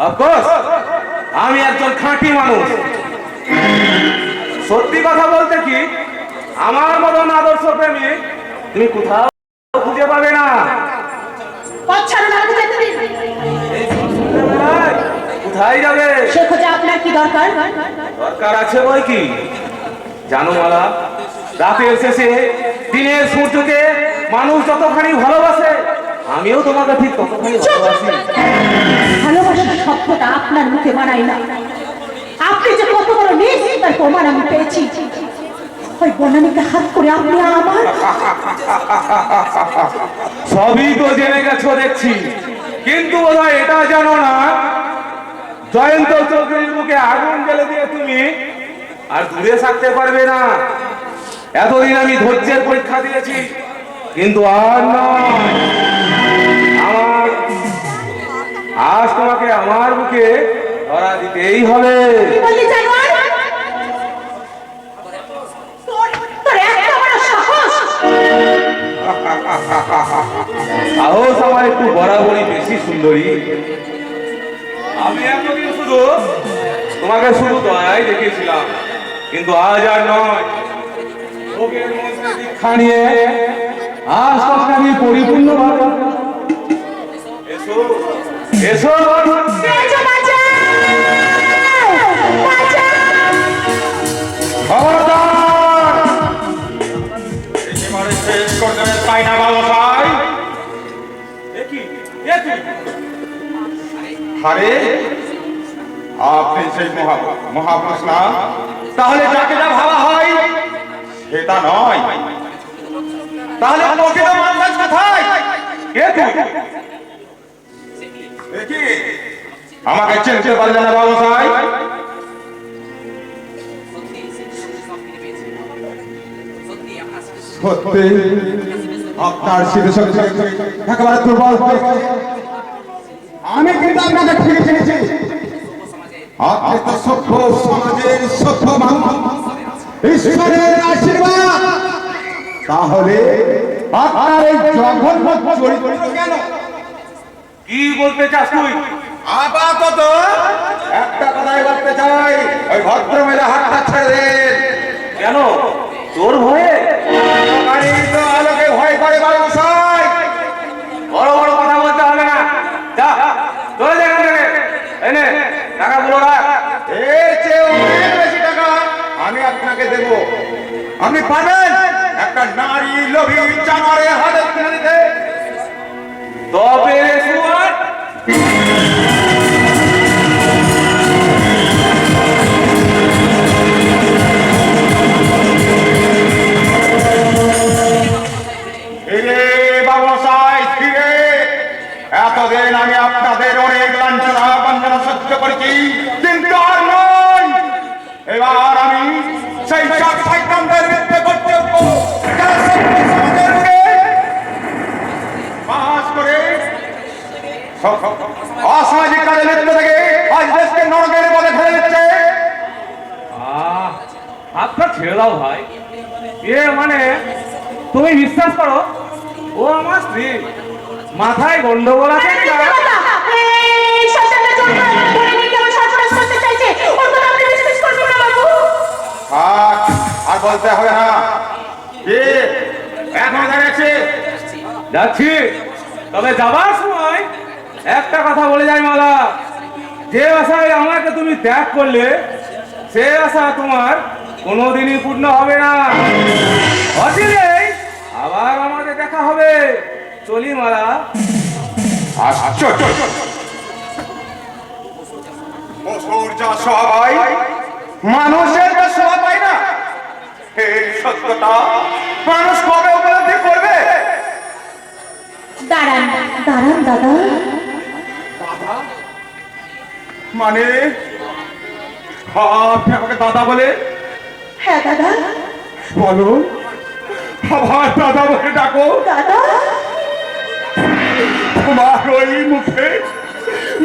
অফকোর্স আমি একজন খাঁটি মানুষ। সত্যি কথা বলতে কি, আমার মতন আদর্শ প্রেমিক তুমি কোথাও খুঁজে পাবে না। পথ ছাড়ুন, আমাকে যেতে দিন। এই সন্ধ্যেবেলায় কোথায় যাবে? সে খোঁজে আপনার কি দরকার? দরকার আছে বই কি জানো মালা, রাতের শেষে দিনের সূর্যকে মানুষ যতখানি ভালোবাসে, আমিও তোমাকে ঠিক ততখানি ভালোবাসি। ভালোবাসার শব্দটা আপনার মুখে মানায় না। আপনি যে কত বড় নিজ তার প্রমাণ আমি পেয়েছি। ওই বনানীকে হাত করে আপনি আমার সবই তো জেনে গেছো দেখছি, কিন্তু বোধহয় এটা জানো না, জয়ন্ত চৌধুরীর মুখে আগুন জ্বেলে দিয়ে তুমি আর দূরে থাকতে পারবে না। এতদিন আমি ধৈর্যের পরীক্ষা দিয়েছি, কিন্তু আর নয়, আমার আজ তোমাকে আমার মুখে ধরা দিতেই হবে। কি বললি জানোয়ার? তোর এত বড় সাহস! সাহস আমার একটু বরাবরই বেশি সুন্দরী। আমি এতদিন তোমাকে শুধু দয়াই দেখিয়েছিলাম, কিন্তু আজ আর নয়, ভোগের মধ্যে দীক্ষা নিয়ে আজ তোমাকে আমি পরিপূর্ণভাবে এসো এসো। বাঁচাও, বাঁচাও! বাঁচাও! খবরদার! একেবারে শেষ করে দেবে তাই না বাবুসাই? আরে আপনি সেই মহাপুরুষ না? তাহলে যাকে যা ভাবা হয় সেটা নয়, তাহলে প্রকৃত মানুষ কোথায়? কে তুই? এ কি? আমাকে চিনতে পারলে না বাবুসাই? সত্যি আপনার স্মৃতিশক্তি একেবারে দুর্বল হয়ে গেছে। আমি কিন্তু আপনাকে ঠিক চিনেছি। আপনি তো সভ্য সমাজের সভ্য মানুষ, ঈশ্বরের আশীর্বাদ। তাহলে আপনার এই জঘন্য চরিত্র কেন? কি বলতে চাস তুই? আপাতত একটা কথাই বলতে চাই, ওই ভদ্রমহিলা হাতটা ছেড়ে দেন। কেন? তোর ভয়ে? গাড়ির তো আলোকে ভয় করে বাবুসাই। বড় বড় কথা বলতে হবে না, যা চলে যা এখান থেকে। এনে টাকাগুলো রাখ। এর চেয়ে অনেক বেশি টাকা আমি আপনাকে দেব। আপনি পারবেন একটা নারী লোভী জানোয়ারের হাতে তুলে দিতে? তবে সুয়ার ফিরে বাবুসাই ফিরে। এতদিন আমি আপনাদের অনেক লাঞ্ছনা বঞ্চনা সহ্য করেছি, কিন্তু আর নয়। এবার আমি সেই সব শয়তানদের বিরুদ্ধে কর্তব্য যারা সত্যি সমাজের বুকে বাস করে অসামাজিক কাজে লিপ্ত থেকে আজ দেশকে নরকের পথে ফেলে দিচ্ছে। হাতটা ছেড়ে দাও ভাই। এ মানে তুমি বিশ্বাস করো ও আমার স্ত্রী? মাথায় গন্ডগোল আছে না? এই শয়তানটা জন্য আমার ধরে নিয়ে কেমন সর্বনাশ করতে চাইছে। ওর কথা আপনি বিশ্বাস করবেন না বাবু। আর বলতে হবে না। এখন দাঁড়িয়েছে যাচ্ছি, তবে যাবার সময় একটা কথা বলে যাই মালা, যে আশায় আমাকে তুমি ত্যাগ করলে সে আশা তোমার কোনোদিনই পূর্ণ হবে না। অচিরেই আবার আমাদের দেখা হবে। চলি মালা। পশুর যা স্বভাব মানুষের যা স্বভাব হয় না, এই সত্যটা মানুষ কবে উপলব্ধি করবে? দাঁড়ান দাঁড়ান দাদা। মানে আপনি আমাকে দাদা বলে? হ্যাঁ দাদা, বলো, আবার দাদা বলে ডাকো। দাদা তোমার ওই মুখে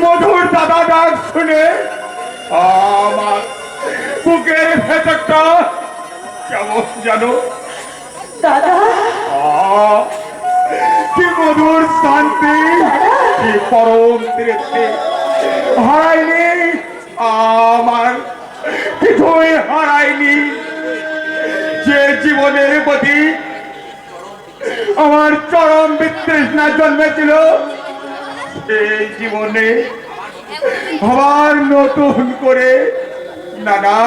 মধুর দাদা ডাক শুনে আমার বুকের ভেতরটা কেমন জানো, দাদা কি মধুর শান্তি, কি পরম তৃপ্তি। হারাইনি আমার কিছুই হারাইনি। যে জীবনের প্রতি আমার চরম বিতৃষ্ণা জন্মেছিল, সেই জীবনে আবার নতুন করে না না,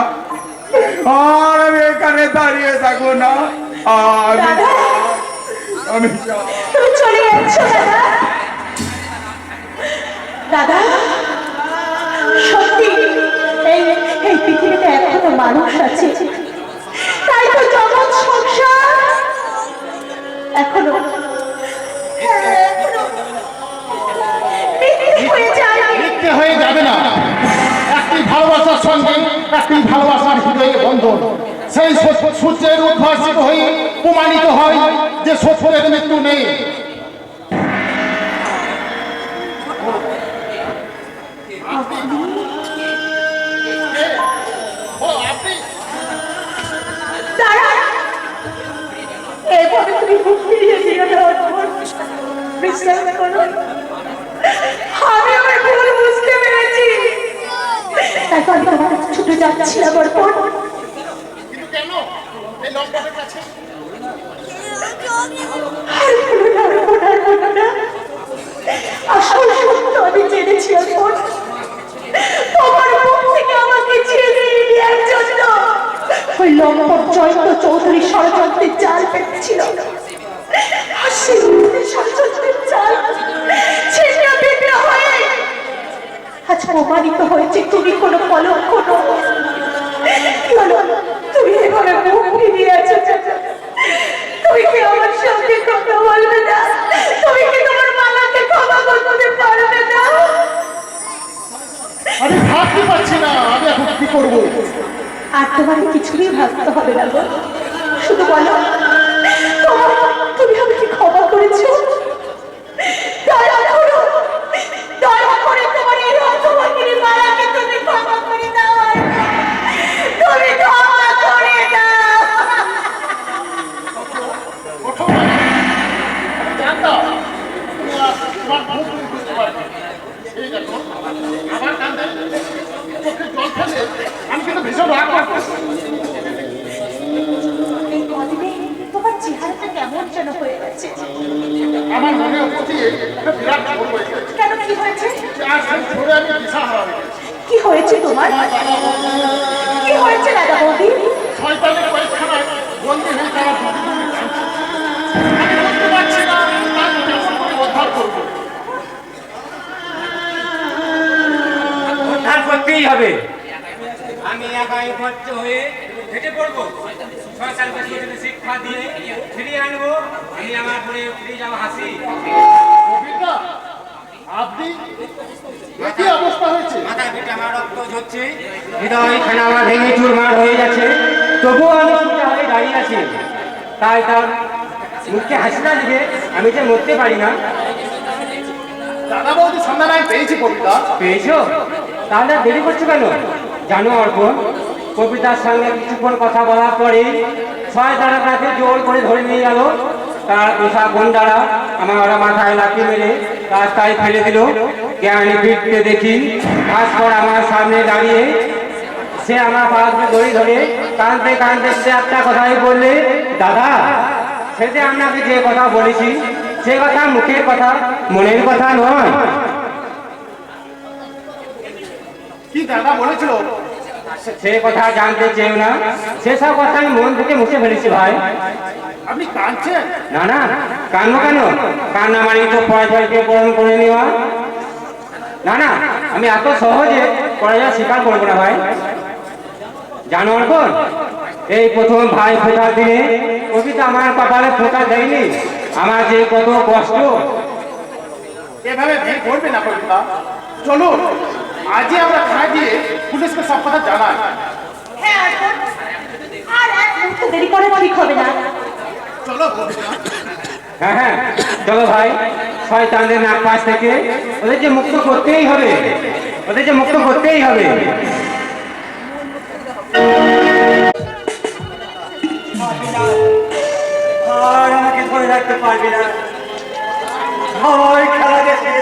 আর আমি এখানে দাঁড়িয়ে থাকবো না। আমি তুমি চলে যাচ্ছ দাদা? দাদা সত্যি এই এই পৃথিবীতে এখনো মানুষ আছে, তাই তো জগৎ সংসার এখনো মিথ্যে হয়ে যায়। মিথ্যে হয়ে যাবে না। একটি ভালোবাসার সঙ্গে একটি ভালোবাসার হৃদয়ে বন্ধন, সেই সূর্যের উদ্ভাসিত হয়ে প্রমাণিত হয় যে সত্যের মৃত্যু নেই। দাঁড়া, এভাবে তুমি মুখ ফিরিয়ে দিও না অর্পণ। বিশ্বাস করো, আমি আমার ভুল বুঝতে পেরেছি। এখন তোমার ছুটে যাচ্ছিলাম অর্পণ। কিন্তু কেন এই লম্বাটের কাছে? আর বলো না অর্পণ, আর বলো না। আসল সত্য আমি জেনেছি অর্পণ। তোমার মুখ থেকে আমাকে ছিনিয়ে নেওয়ার জন্য ওই লম্পট জয়ন্ত চৌধুরী ষড়যন্ত্রের জাল পেতেছিল। আর সেই ষড়যন্ত্রের জাল ছিন্ন ভিন্ন হয়ে আজ প্রমাণিত হয়েছে তুমি কোনো কলঙ্ক নও। কি হলো, তুমি এভাবে মুখ ফিরিয়ে আছো? তুমি কি আমার সঙ্গে কথা বলবে না? তুমি কি তোমার মালাকে ক্ষমা করতে পারবে না? আমি ভাবতে পারছি না আমি এখন কি করবো। আর তোমার কিছুই ভাবতে হবে না গো। শুধু বলো তুমি আমাকে ক্ষমা করেছো? দয়া করো, দয়া করে তোমার এই রক্তবাহিনী মালাকে তুমি ক্ষমা করে দাও। তুমি ক্ষমা করে দাও। জানতাম তুমি তোমার মুখ বুঝতে পারবে। এই দেখো আমার কান্দে চোখে জল ফেলে আমি কিন্তু ভীষণ রাগ করতেছি। এই কদিনে তোমার চেহারাটা কেমন যেন হয়ে গেছে। আমার মনে হচ্ছে একটা বিরাট ভুল হয়ে গেছে। কেন, কি হয়েছে? আর সেই ঝড়ে আমি দিশাহারা হয়ে গেছি। কি হয়েছে তোমার? কি হয়েছে দাদা বৌদি? শয়তানের কয়েকখানায় বন্দী হয়ে তারা আমি বুঝতে পারছি না তার কেমন করে উদ্ধার করবো। উদ্ধার করতেই হবে। আমি একাই খরচ হয়ে হেঁটে পড়বো, সরকারকে শিক্ষা দিয়ে ফিরিয়ে আনবো। আমি আমার ঘরে ফিরে যাবো হাসি। কবিতা, আপনি কি অবস্থা হয়েছে? মাথায় পিঠে আমার রক্ত ঝরছে, হৃদয়খানা আমার ভেঙে চুরমার হয়ে গেছে, তবুও আমি সোজা হয়ে দাঁড়িয়ে আছি। তাই তার মুখে হাসিটা দিবে আমি যে মরতে পারি না। দাদা বৌদি সন্ধান আমি পেয়েছি কবিতা। পেয়েছো? তাহলে আর দেরি করছো কেন? জানো অর্পণ, কবিতার সঙ্গে কিছুক্ষণ কথা বলার পরে শয়তানের কাছে জোর করে ধরে নিয়ে গেল। তার পোশাক গন্ডারা আমার মাথায় লাঠি মেরে রাস্তায় ফেলে দিল। জ্ঞানী ফিরতে দেখি ভাস্কর আমার সামনে দাঁড়িয়ে। সে আমার পাশে দড়ি ধরে কাঁদতে কাঁদতে সে একটা কথাই বললে, দাদা সেটা আপনাকে যে কথা বলেছি সে কথা মুখের কথা, মনের কথা নয়। কি দাদা বলেছিল? সে কথা জানতে চেয়েও না, সেসব কথা আমি মন থেকে মুছে ফেলেছি ভাই। আপনি কাঁদছেন? না না, কান্নো কেন? কান্না মানে তো পড়াশোনাকে পূরণ করে নেওয়া। না না, আমি এত সহজে পড়াশোনা স্বীকার করবো না ভাই। জানো অর্পণ, এই প্রথম ভাই ফোটার দিনে কবিতা আমার কপালে ফোঁটা দেয়নি। আমার যে কত কষ্ট। এভাবে ভিড় করবে না কবিতা। চলুন আজই আমরা থানায় দিয়ে পুলিশকে সব কথা জানাই। হ্যাঁ অর্পণ, আর এক এত দেরি করে ঠিক হবে না। হ্যাঁ হ্যাঁ চলো ভাই, শয়তানদের নাক পাশ থেকে ওদেরকে মুক্ত করতেই হবে, ওদেরকে মুক্ত করতেই হবে। আর আমাকে ধরে রাখতে পারবি না, আমার খেলা দেখে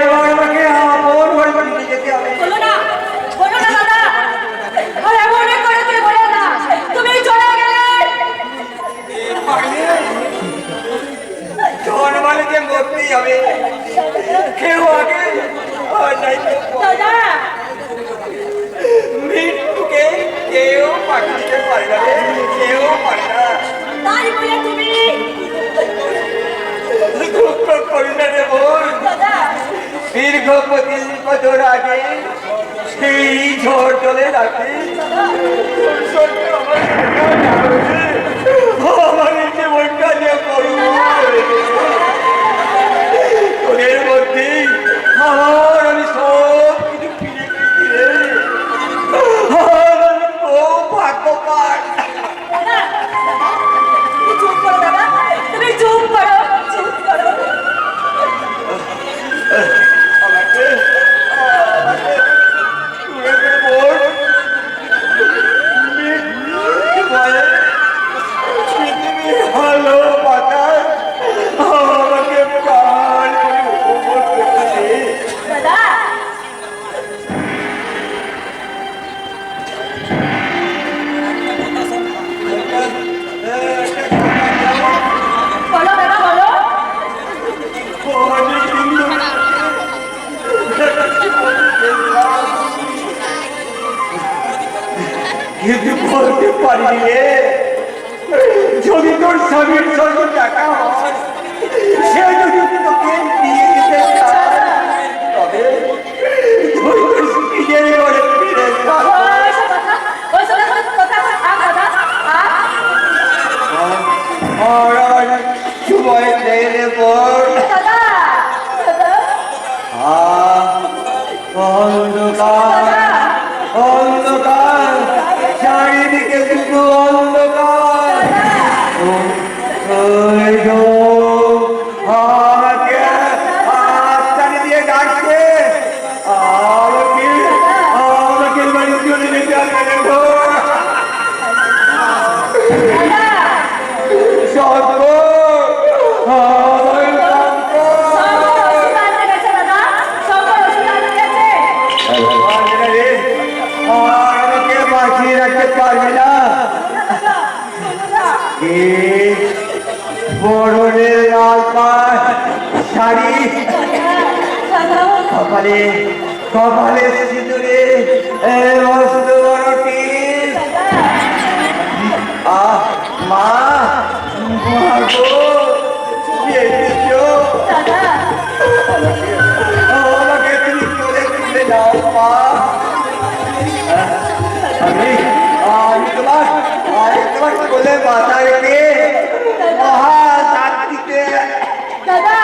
এবার আমাকে আপন ঘরে নিয়ে যেতে হবে। বলো না দাদা, আর এমন করে তুই বলে না, তুমি চলে গেলে। জন্মালে যে মরতেই হবে, কেউ আগে আর নাই দাদা মৃত্যুকে কেউ পাঠিয়ে দিতে পারে না রে, কেউ পারে না। তাই বলে তুমি দুঃখ করি না রে বোন, দাদা দীর্ঘ 25 বছর আগে সেই ঝড় চলে রাখে আমার এই জীবনটা নিয়ে করুন তোদের মধ্যেই আমার আমি সব কিছু ফিরে ফিরে খুব ভাগ্যবান। তুমি চুপ করো দাদা, তুমি চুপ করো, চুপ করো। আমাকে তুলে দে বোন, পৃথিবীর ভালো বাতাস আমাকে প্রাণ করে উপভোগ করতে দে। দাদা বলো দাদা বলো। অনেক দিন ধরে কিন্তু বলতে পারি রে, যদি তোর স্বামীর সঙ্গে দেখা হয়, সে যদি তোকে দিয়ে দিতে চায়, তবে তুই তোর স্ত্রীর ঘরে ফিরে যা। ওইসব কথা, ওইসব কথা থাক দাদা, আর সময় নেই রে বোন। দাদা দাদা অন্ধকার অন্ধকার চারিদিকে শুধু অন্ধকার। ওই গো, আমাকে হাততালি দিয়ে ডাকছে, আমাকে বাড়ি চলে যেতে হবে রে গো। সর্ব আমার আমাকে বাঁচিয়ে রাখতে পারবে না। বরণের লাল পাড় শাড়ি, কপালে কপালে সিঁদুরে মস্ত বড় টিপ। মা গো, এসেছো? আমাকে তুমি করে তুলে দাও মা। আমি তোমার কোলে মাথা রেখে মহাশান্তিতে দাদা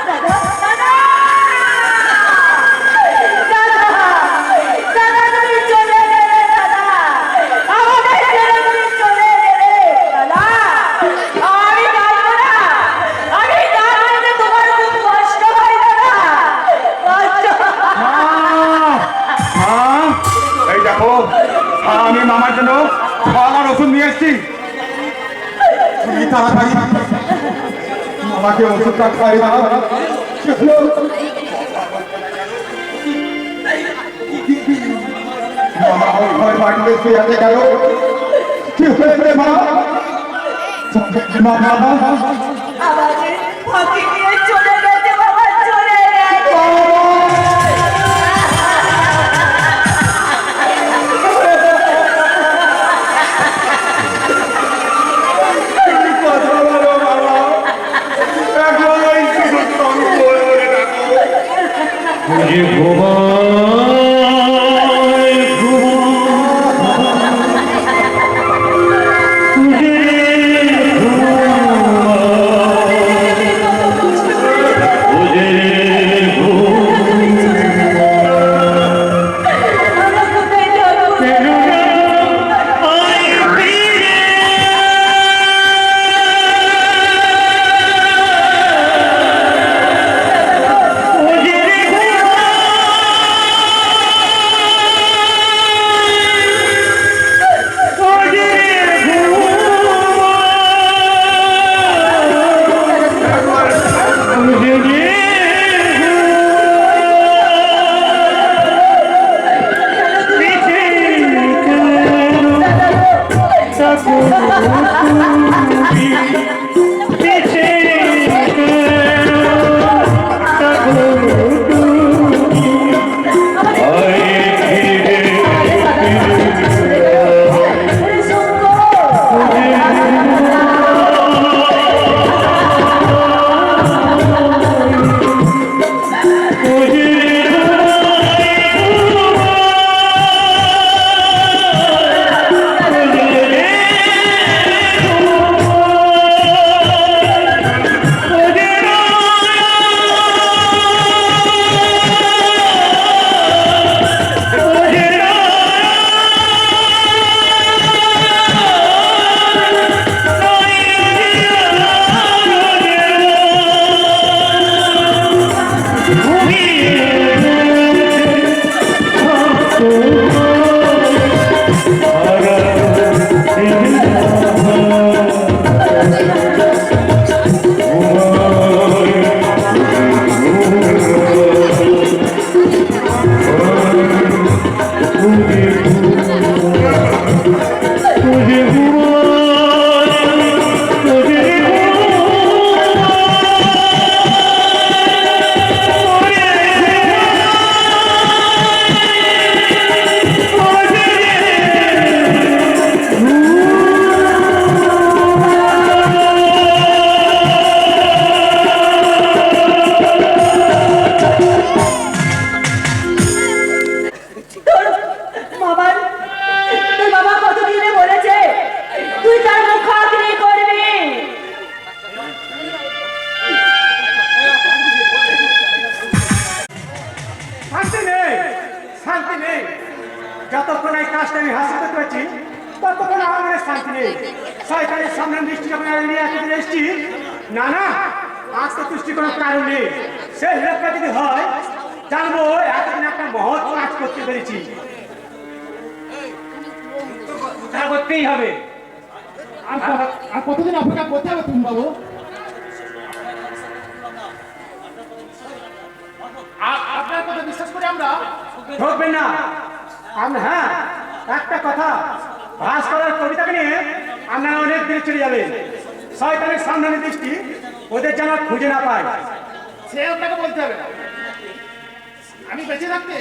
দাদা দাদা দাদা দাদা তুমি চলে গেলে দাদা, আমাদের ছেড়ে তুমি চলে গেলে দাদা। আমি জানবো না, আমি জানবো যে তোমার খুব কষ্ট হয় দাদা, কষ্ট এই দেখো, আমি মামার জন্য খাওয়ার ওষুধ নিয়ে এসেছি। তুমি তাড়াতাড়ি আমাকে ওষুধটা খাই না। মামা ওই ঘরে বাড়িতে শুয়ে আছে কেন? কি হয়েছে মা? মামা আমাদের ফাঁকি দিয়ে চলে গেছে বাবা, চলে গেছে। ঘুমায় যতক্ষণ এই কাজটা আমি হাসিল করতে পারছি ততক্ষণ আমার মনে শান্তি নেই। শয়তানের সামনে দৃষ্টি যখন নিয়ে আসতে এসছি, না না আজ তো তুষ্টি কোনো কারণ নেই। সেই লোকটা যদি হয় জানবো এতদিন একটা মহৎ কাজ করতে পেরেছি। তা করতেই হবে। আর কতদিন অপেক্ষা করতে হবে তুমি বাবু? আপনার কথা বিশ্বাস করে আমরা ঠকবেন না। হ্যাঁ একটা কথা, ভাস্করের কবিতাকে নিয়ে আপনারা অনেক দূরে চলে যাবেন। শয়তানের সামনে দৃষ্টি ওদের যেন খুঁজে না পায়। সে আপনাকে বলতে হবে না। আমি বেঁচে থাকতে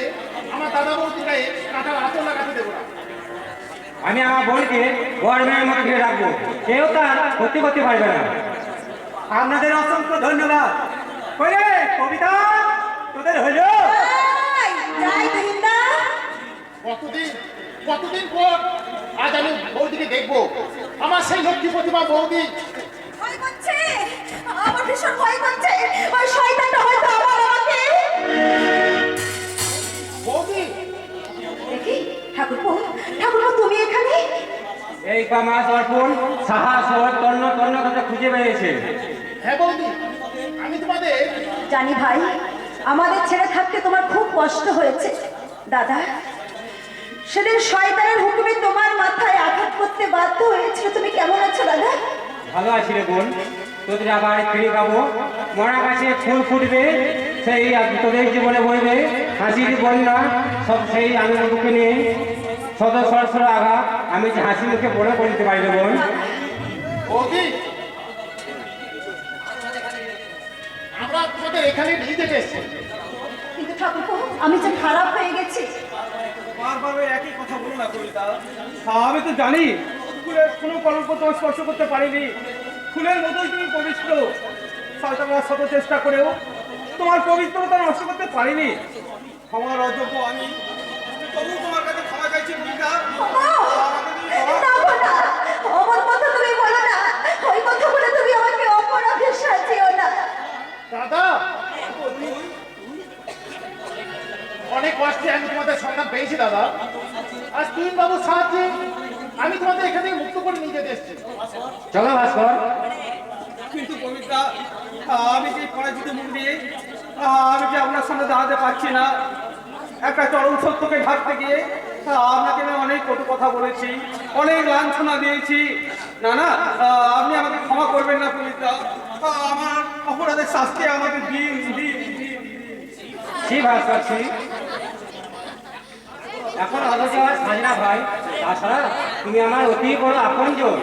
আমার দাদা বৌদির গায়ে কাঁটার আঁচল লাগাতে দেবো না। আমি আমার বোনকে গরমের মতো ঘিরে রাখবো, কেউ তার ক্ষতি করতে পারবে না। আপনাদের অসংখ্য ধন্যবাদ। কইরে কবিতা তোদের হইল কতদিন পর আজ আমি বৌদিকে দেখবো। আমার সেই লক্ষ্মী প্রতিমা বৌদি ভয় করছে, আমার ভীষণ ভয় করছে। ওই শয়তানটা হয়তো আবার আমাকে। বৌদি দেখি ঠাকুরপো, তুমি এখানে? এই কামাস অর্পণ সাহস ও তন্ন তন্ন কথা খুঁজে পেয়েছে। হ্যাঁ বৌদি, আমি তোমাদের জানি ভাই, আমাদের ছেড়ে থাকতে তোমার খুব কষ্ট হয়েছে। দাদা, সেদিন শয়তানের হুকুমে তোমার মাথায় আঘাত করতে বাধ্য হয়েছিল। তুমি কেমন আছো দাদা? ভালো আছি রে বোন, তোদের আবার ফিরে পাবো। মরা গাছে ফুল ফুটবে, সেই তোদের জীবনে বইবে হাসির বন্যা। সব সেই আমি মুখে নিয়ে শত সরসর আগা আমি যে হাসি মুখে বড় করে দিতে পারি রে বোন। বৌদি, আমরা তোমাদের এখানে নিয়ে যেতে এসেছি। কিন্তু ঠাকুরপো, আমি যে খারাপ হয়ে গেছি। বারবার একই কথা বলো না কবিতা। আমি তো জানি ফুলের কোনো কলঙ্ক তোমার স্পর্শ করতে পারিনি। ফুলের মতোই তুমি পবিত্র। শয়তানরা শত চেষ্টা করেও তোমার পবিত্রতা নষ্ট করতে পারিনি। ক্ষমার অযোগ্য আমি, তবু তোমার কাছে ক্ষমা চাইছি কবিতা। অমন কথা তুমি বলো না। ওই কথা বলে তুমি আমাকে অপরাধে সাজিও না। দাদা, অনেক কষ্টে আমি তোমাদের সন্ধান পেয়েছি দাদা। আজ তিন বাবুর সাহায্যে আমি তোমাদের এখান থেকে মুক্ত করে নিয়ে যেতে এসেছি। চলো ভাস্কর। কিন্তু কবিতা, আমি যে পরাজিত মুখ নিয়ে আমি যে আপনার সামনে দাঁড়াতে পারছি না। একটা চরম সত্যকে ঢাকতে গিয়ে আপনাকে আমি অনেক কটু কথা বলেছি, অনেক লাঞ্ছনা দিয়েছি। না না, আপনি আমাকে ক্ষমা করবেন না কবিতা। আমার অপরাধের শাস্তি আমাকে দিন দিন দিন। কি ভাস্কর, এখন আলো যাওয়ার সাজনা ভাই, তাছাড়া তুমি আমার অতি বড় আপনজন।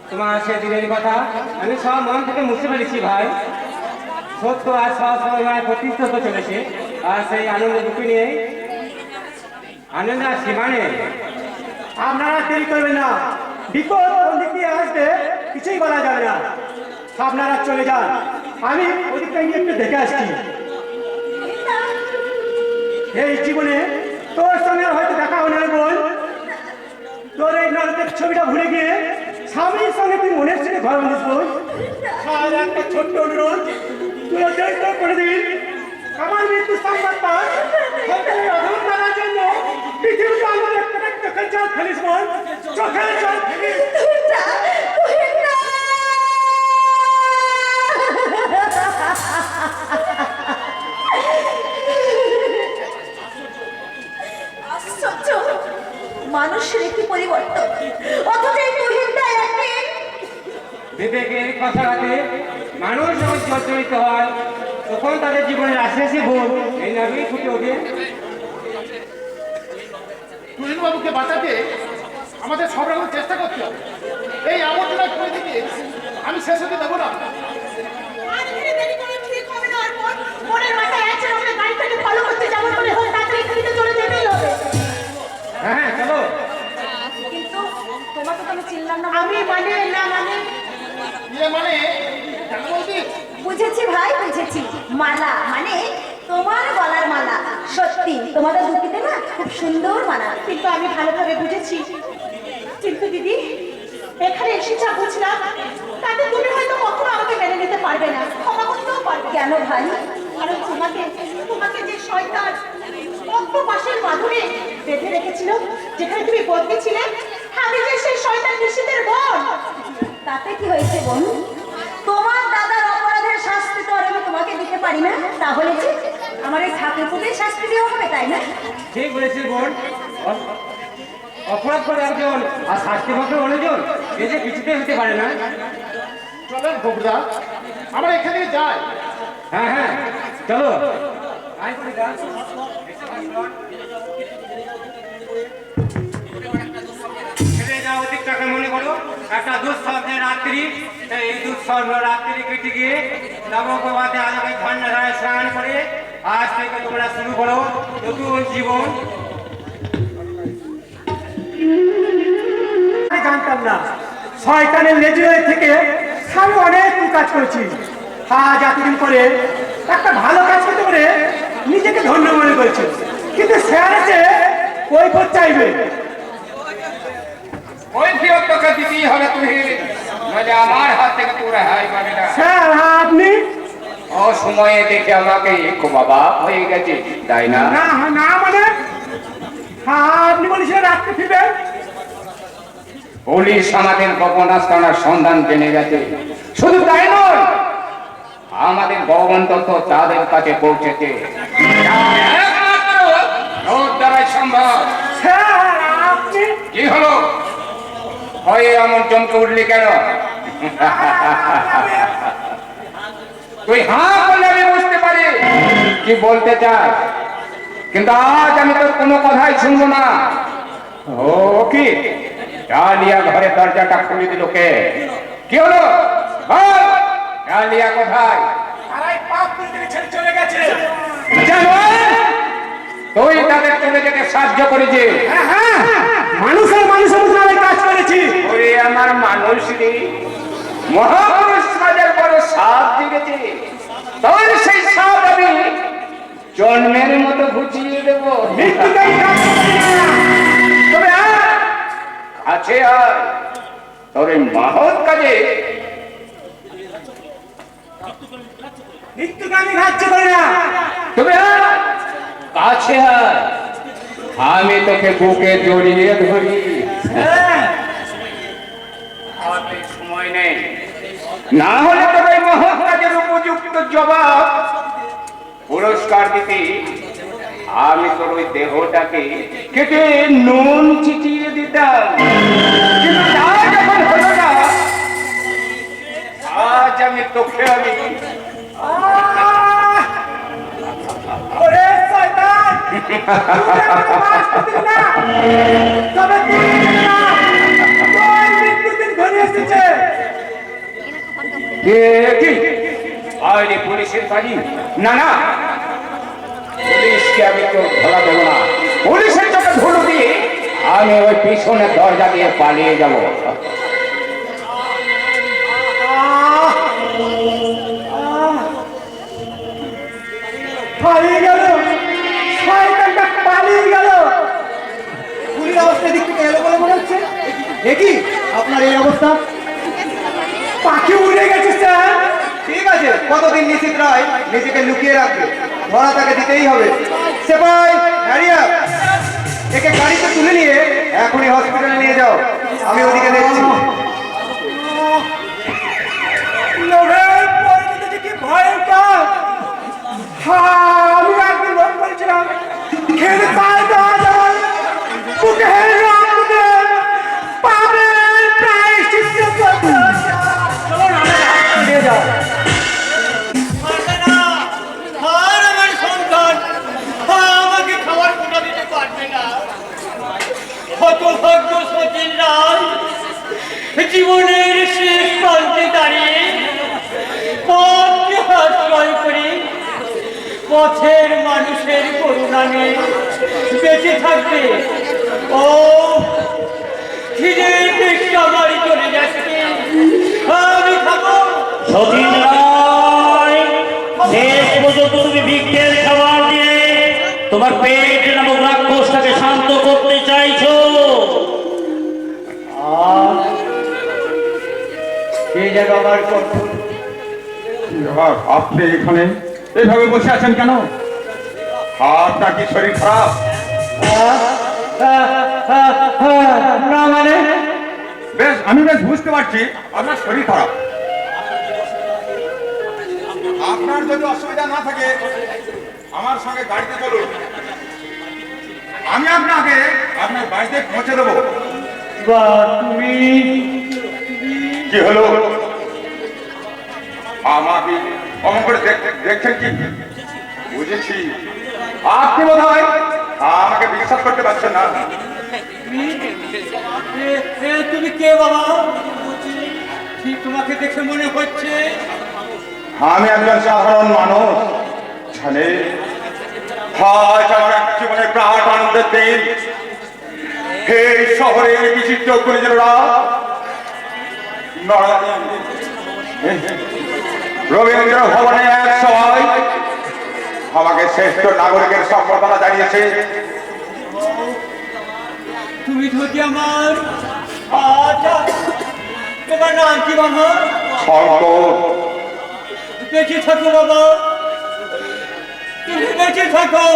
তোমার সেদিনের কথা আমি সব মন থেকে মুছে ফেলেছি ভাই। সত্য আর সব সময় প্রতিষ্ঠিত চলেছে, আর সেই আনন্দ দুঃখ নিয়ে আনন্দ আর সীমা নেই। আপনারা দেরি করবেন না, বিপদ কোন দিক দিয়ে আসবে কিছুই বলা যাবে না। আপনারা চলে যান, আমি ওদিকটা গিয়ে একটু দেখে আসছি। এই জীবনে তোর সঙ্গে হয়তো দেখা হবে না বোন, তোর এই নরকের ছবিটা ভুলে গিয়ে স্বামীর সঙ্গে তুই মনের সঙ্গে ঘর বানিস বোন। আর একটা ছোট্ট অনুরোধ, তুই চেষ্টা করে দিবি আমার মৃত্যু সংবাদ পাস অধম করার জন্য পৃথিবীতে আমার একটা চোখের জল ফেলিস বোন, চোখের জল ফেলিস। আশ্চর্য, মানুষের একটি পরিবর্তন, অথচ এই তুহিনটা একদিন বিবেকের কথা রাখে মানুষ যখন জর্জরিত হয় তখন তাদের জীবনের আশেপাশে ভোর এই নামেই ফুটে ওঠে। তুহিন বাবুকে বাঁচাতে আমাদের সব রকম চেষ্টা করতে হবে। এই আবর্জনা করে দিকে আমি শেষ হতে দেবো না। আজ ফিরে দেরি করে ঠিক হবে না। আর মনের মাথায় আছে আমরা গাড়িটাকে ফলো করতে যাবো বলে হয়, তাড়াতাড়ি এখানে চলে যেতেই হবে। হ্যাঁ হ্যাঁ চলো। কিন্তু তোমাকে তো আমি চিনলাম না। আমি মানে না মানে মানে কেন বলছি? বুঝেছি ভাই, বুঝেছি। মালা মানে তোমার গলার মালা। সত্যি তোমাদের দুটিতে না খুব সুন্দর মালা। কিন্তু আমি ভালোভাবে বুঝেছি। কিন্তু দিদি, এখানে এসে যা বুঝলাম তাতে তুমি হয়তো কখনো আমাকে মেনে নিতে পারবে না, ক্ষমা করতেও পারবে। কেন ভাই? কারণ তোমাকে যে শয়তান পাশের মাধুরী বেঁধে রেখেছিল, যেখানে তুমি বন্দী ছিলে, আমি যে সেই শয়তান নিশীথের বোন। তাতে কি হয়েছে বোন? তোমার দাদার অপরাধের শাস্তি তো আর আমি তোমাকে দিতে পারি না, তাহলে কি আমার এই ঠাকুরপুরের শাস্তি দেওয়া হবে, তাই না? ঠিক বলেছি বোন। অপরাধ করে একজন আর শাস্তি পক্ষে অন্যজন, এ যে কিছুতেই হতে পারে না। চলেন বগুড়া, আমরা এখান থেকে যাই। হ্যাঁ হ্যাঁ চলো। আয় করে যা। ছেড়ে যাও ওদিকটাকে, মনে করো একটা দুঃস্বপ্নের রাত্রি। এই দুঃস্বপ্ন রাত্রি কেটে গিয়ে নবপ্রভাতে আলোকে ঝর্ণাধারায় স্নান করে আজ থেকে তোমরা শুরু করো নতুন জীবন। আমি জানতাম না শয়তানের লেজুয়ে থেকে আমি অনেক কাজ করেছি। আজ এতদিন করে একটা ভালো কাজ করতে পারে নিজেকে ধন্য মনে করেছি, কিন্তু স্যার এসে কৈফিয়ত চাইবে। ওই ফিরত তোকে দিতেই হবে, তুমি নইলে আমার হাত থেকে তুই রেহাই পাবি না। স্যার আপনি ও সময়ে দেখে আমাকে একটু বাবা হয়ে গেছে, তাই না? না না মানে আপনি বলেছিলেন রাত্রে ফিরবেন। পুলিশ আমাদের গোপন আস্তানার সন্ধান জেনে গেছে। শুধু তাই নয়, আমাদের গোপন তথ্য তাদের কাছে পৌঁছেছে। যা একমাত্র তোর দ্বারাই সম্ভব। স্যার আপনি কি হলো? ভয়ে এমন চমকে উঠলি কেন? তুই হ্যাঁ বলে আমি বুঝতে পারি কি বলতে চাস, কিন্তু আজ আমি তোর কোনো কথাই শুনবো না। ও কি ডালিয়া ঘরে দরজাটা খুলে দিল কে? কি হলো? বল, ডালিয়া কোথায়? চলে গেছে। জানো তুই তাদের চলে যেতে সাহায্য করেছে। মানুষের মধ্যে কাজ করেছি। ওরে আমার মানুষ রে, মহাপুরুষ রাজার বড় সাপ দিয়েছে। তোর সেই সাপ আমি জন্মের মতো ঘুচিয়ে দেব। তবে কাছে আয়, তোর এই মহৎ কাজে মৃত্যুকে আমি গ্রাহ্য করি না। তবে কাছে আয়, আমি তোকে বুকে জড়িয়ে ধরি। হাতে সময় নেই, না হলে তোর এই মহৎ কাজের উপযুক্ত জবাব পুরস্কার দিতে আমি তোর ওই দেহটাকে কেটে নুন ছিটিয়ে দিতাম। কিন্তু তা যখন হলো না, আজ আমি তোকে আমি ওরে শয়তান, তুই আমাকে মাফ করবি না। তবে তুই না কি আরে পুলিশের কাজই না না, পুলিশকে আমি তো ধরা দেবো না। পুলিশের চোখে ধুলো দিয়ে আমি ওই পিছনের দরজা দিয়ে পালিয়ে যাব। পালিয়ে গেল, শয়তানটা পালিয়ে গেল। পুলিশ অবস্থা দিক থেকে এলো বলে মনে হচ্ছে। দেখি আপনার এই অবস্থা। পাখি উড়ে গেছে স্যার। ঠিক আছে, কতদিন নিশ্চিত রায় নিজেকে লুকিয়ে রাখবে, ধরা তাকে দিতেই হবে। সেপাই হ্যারিয়া, একে গাড়িতে তুলে নিয়ে এখনই হসপিটালে নিয়ে যাও, আমি ওদিকে দেখছি। লোভের পরিণতি যে কি ভয়ঙ্কর। আমি একদিন লোক বলছিলাম খেলে পায়ে দেওয়া যাবে, বুকে হেরে রাখবে, পাবে প্রায়শ্চিত্ত করতে হবে। চলো না, নিয়ে যাও। আর আমার সন্তান আমাকে খাবার কোটা দিতে পারবে না। হতভাগ্য সচিন রায় জীবনের শেষ প্রান্তে দাঁড়িয়ে পথকে আশ্রয় করে পথের মানুষের করুণা নিয়ে বেঁচে থাকবে। ও খিদের পেটটা বাড়ি চলে যাচ্ছে, আমি খাবো। সতীন রায়, শেষ পর্যন্ত তুমি ভিক্ষের খাবার দিয়ে তোমার পেট নামক রাক্ষসটাকে শান্ত করতে চাইছো। কে যেন আমার কণ্ঠ আপনি এখানে এইভাবে বসে আছেন কেন? আপনার কি শরীর খারাপ? না মানে বেশ, আমি বেশ বুঝতে পারছি আপনার শরীর খারাপ। আপনার যদি অসুবিধা না থাকে আমার সঙ্গে গাড়িতে চলুন, আমি আপনাকে আপনার বাড়িতে পৌঁছে দেবো। তুমি কি হলো? আমাকে অমন করে দেখছেন কি? বুঝেছি, আপনি বোধ হয় আমাকে বিশ্বাস করতে পারছেন না। তুমি কে বাবা? ঠিক তোমাকে দেখে মনে হচ্ছে আমি একজন সাধারণ মানুষ। জানে, আজ আমার এক জীবনের প্রাণ আনন্দের দিন। এই শহরের বিচিত্র গুণীজনেরা রবীন্দ্র ভবনে এক সভায় আমাকে শ্রেষ্ঠ নাগরিকের সম্বর্ধনা জানিয়েছে। তুমি যদি আমার আচ্ছা তোমার নাম কি বাবা? শঙ্কর। বেঁচে থাকো বাবা, তুমি বেঁচে থাকো।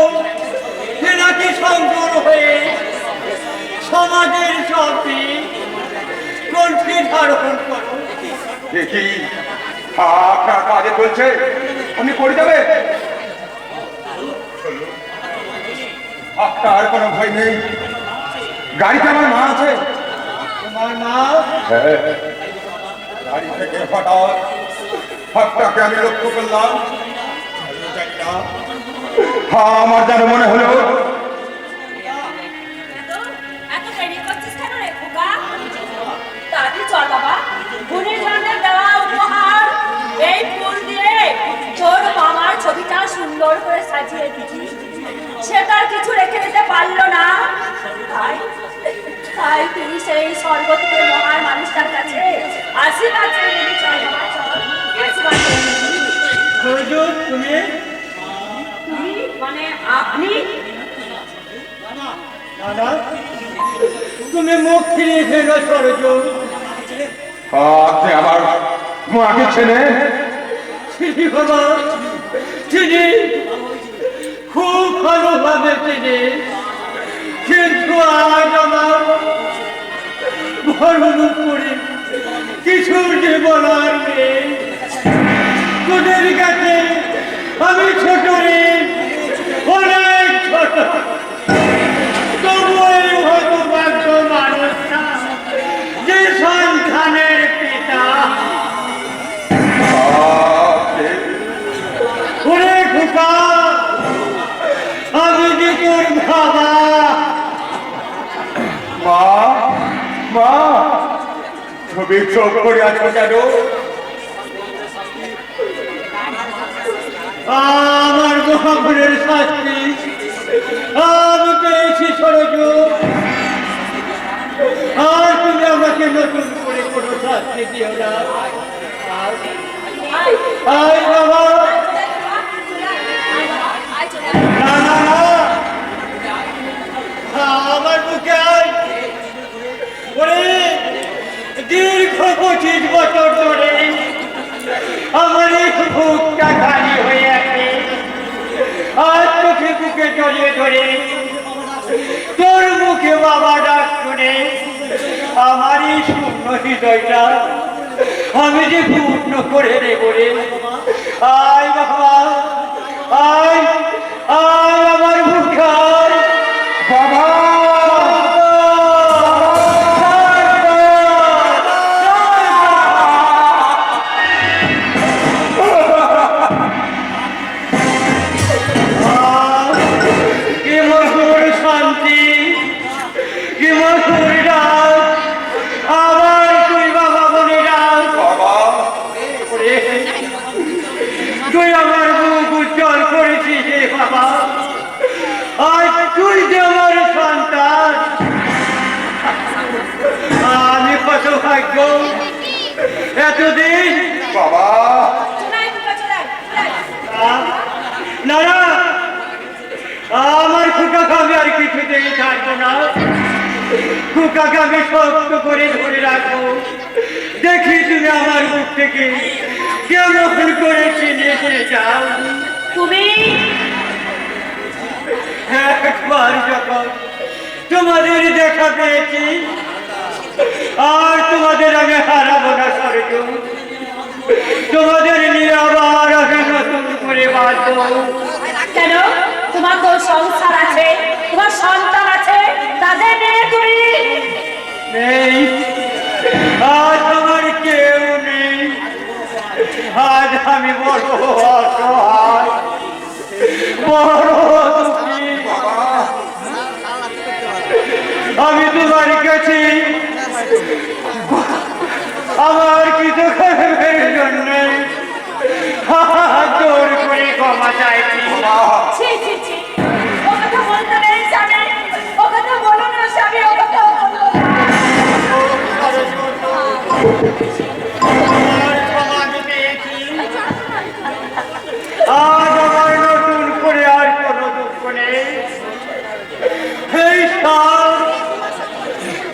নাকি শঙ্কর হয়ে সমাজের সবটি কণ্ঠে ধারণ করো। দেখি আপনার কাজে চলছে, আপনি করে যাবে। আপনার কোনো ভয় নেই, গাড়িতে আমার মা আছে। তোমার মা? হ্যাঁ, গাড়ি থেকে হঠাৎ আপনাকে আমি লক্ষ্য করলাম। জানি না, আমার যেন মনে হলো এত দেরি করছিস কেন রে খোকা? তাড়াতাড়ি চল বাবা, বোনের জন্য দেওয়া উপহার এই ফুল দিয়ে তোর মামার ছবিটা সুন্দর করে সাজিয়ে দিচ্ছিস। সে তার কিছু রেখে দিতে পারলো না, তাই তাই তুই সেই স্বর্গ থেকে মহান মানুষটার কাছে আশীর্বাদ করে নিবি। চল বাবা, চল আশীর্বাদ করে নিবি। প্রয়োজন তুমি তুই মানে আপনি? দাদা তুমি মুখ ফিরিয়ে ফেলো সরজন। আপনি আমার মাকে চেনে? চিনি বাবা, চিনি, খুব ভালোভাবে চিনি, কিন্তু আজ আমার ভরণ করে কিছু যে বলার নেই। তোদের কাছে আমি ছোট রে, অনেক ছোট, তবুও এই হতভাগ্য মানুষটা যে সন্তানের পিতা। ওরে খোকা, আমি যে তোর বাবা। মা, মা, ছবি চোখ করে আছো কেন? আমার মহাগুণের শাস্তি আমি পেয়েছি সরযোগ। আর তুমি আমাকে নতুন করে কোনো শাস্তি দিও না। আয় বাবা, না না না, আমার বুকে আয়। ওরে দীর্ঘ 25 বছর ধরে আমার এই বুকটা খালি হয়ে আছে। আর চোখে বুকে জড়িয়ে ধরে তোর মুখে বাবা ডাক শুনে আমার এই শূন্য হৃদয়টা আমি যে পূর্ণ করে দেবো রে। আয় বাবা, আয় আয় আমার বুকে আয় বাবা। তুই আমার মুখ উজ্জ্বল করেছিস রে বাবা। আজ তুই যে আমার সন্তান, আমি কত ভাগ্য। এতদিন বাবা না না, আমার খুকাকে আমি আর কিছুতেই থাকবো না। খুকাকে আমি শক্ত করে ধরে রাখবো। দেখি তুমি আমার মুখ থেকে কেমন করে চিনিয়ে যাও। তুমি একবার যখন তোমাদের দেখা পেয়েছি আর তোমাদের আমি হারাবো না সরজু। তোমাদের নিয়ে আবার আমি নতুন করে বাঁচবো। কেন? তোমার তো সংসার আছে, তোমার সন্তান আছে, তাদের নিয়ে তুমি নেই, আজ আমার কেউ নেই। আজ আমি বড় অসহায়, বড় দুঃখী। আমি তোমার কাছে আমার কিছু কর্মের জন্য জোর করে ক্ষমা চাইছি। ছি ছি ছি, ও কথা বলতে নেই স্বামী, ও কথা বলো না স্বামী, ও কথা বলো না। আমার ক্ষমা আমি পেয়েছি। আজ আমার নতুন করে আর কোনো দুঃখ নেই। এই সব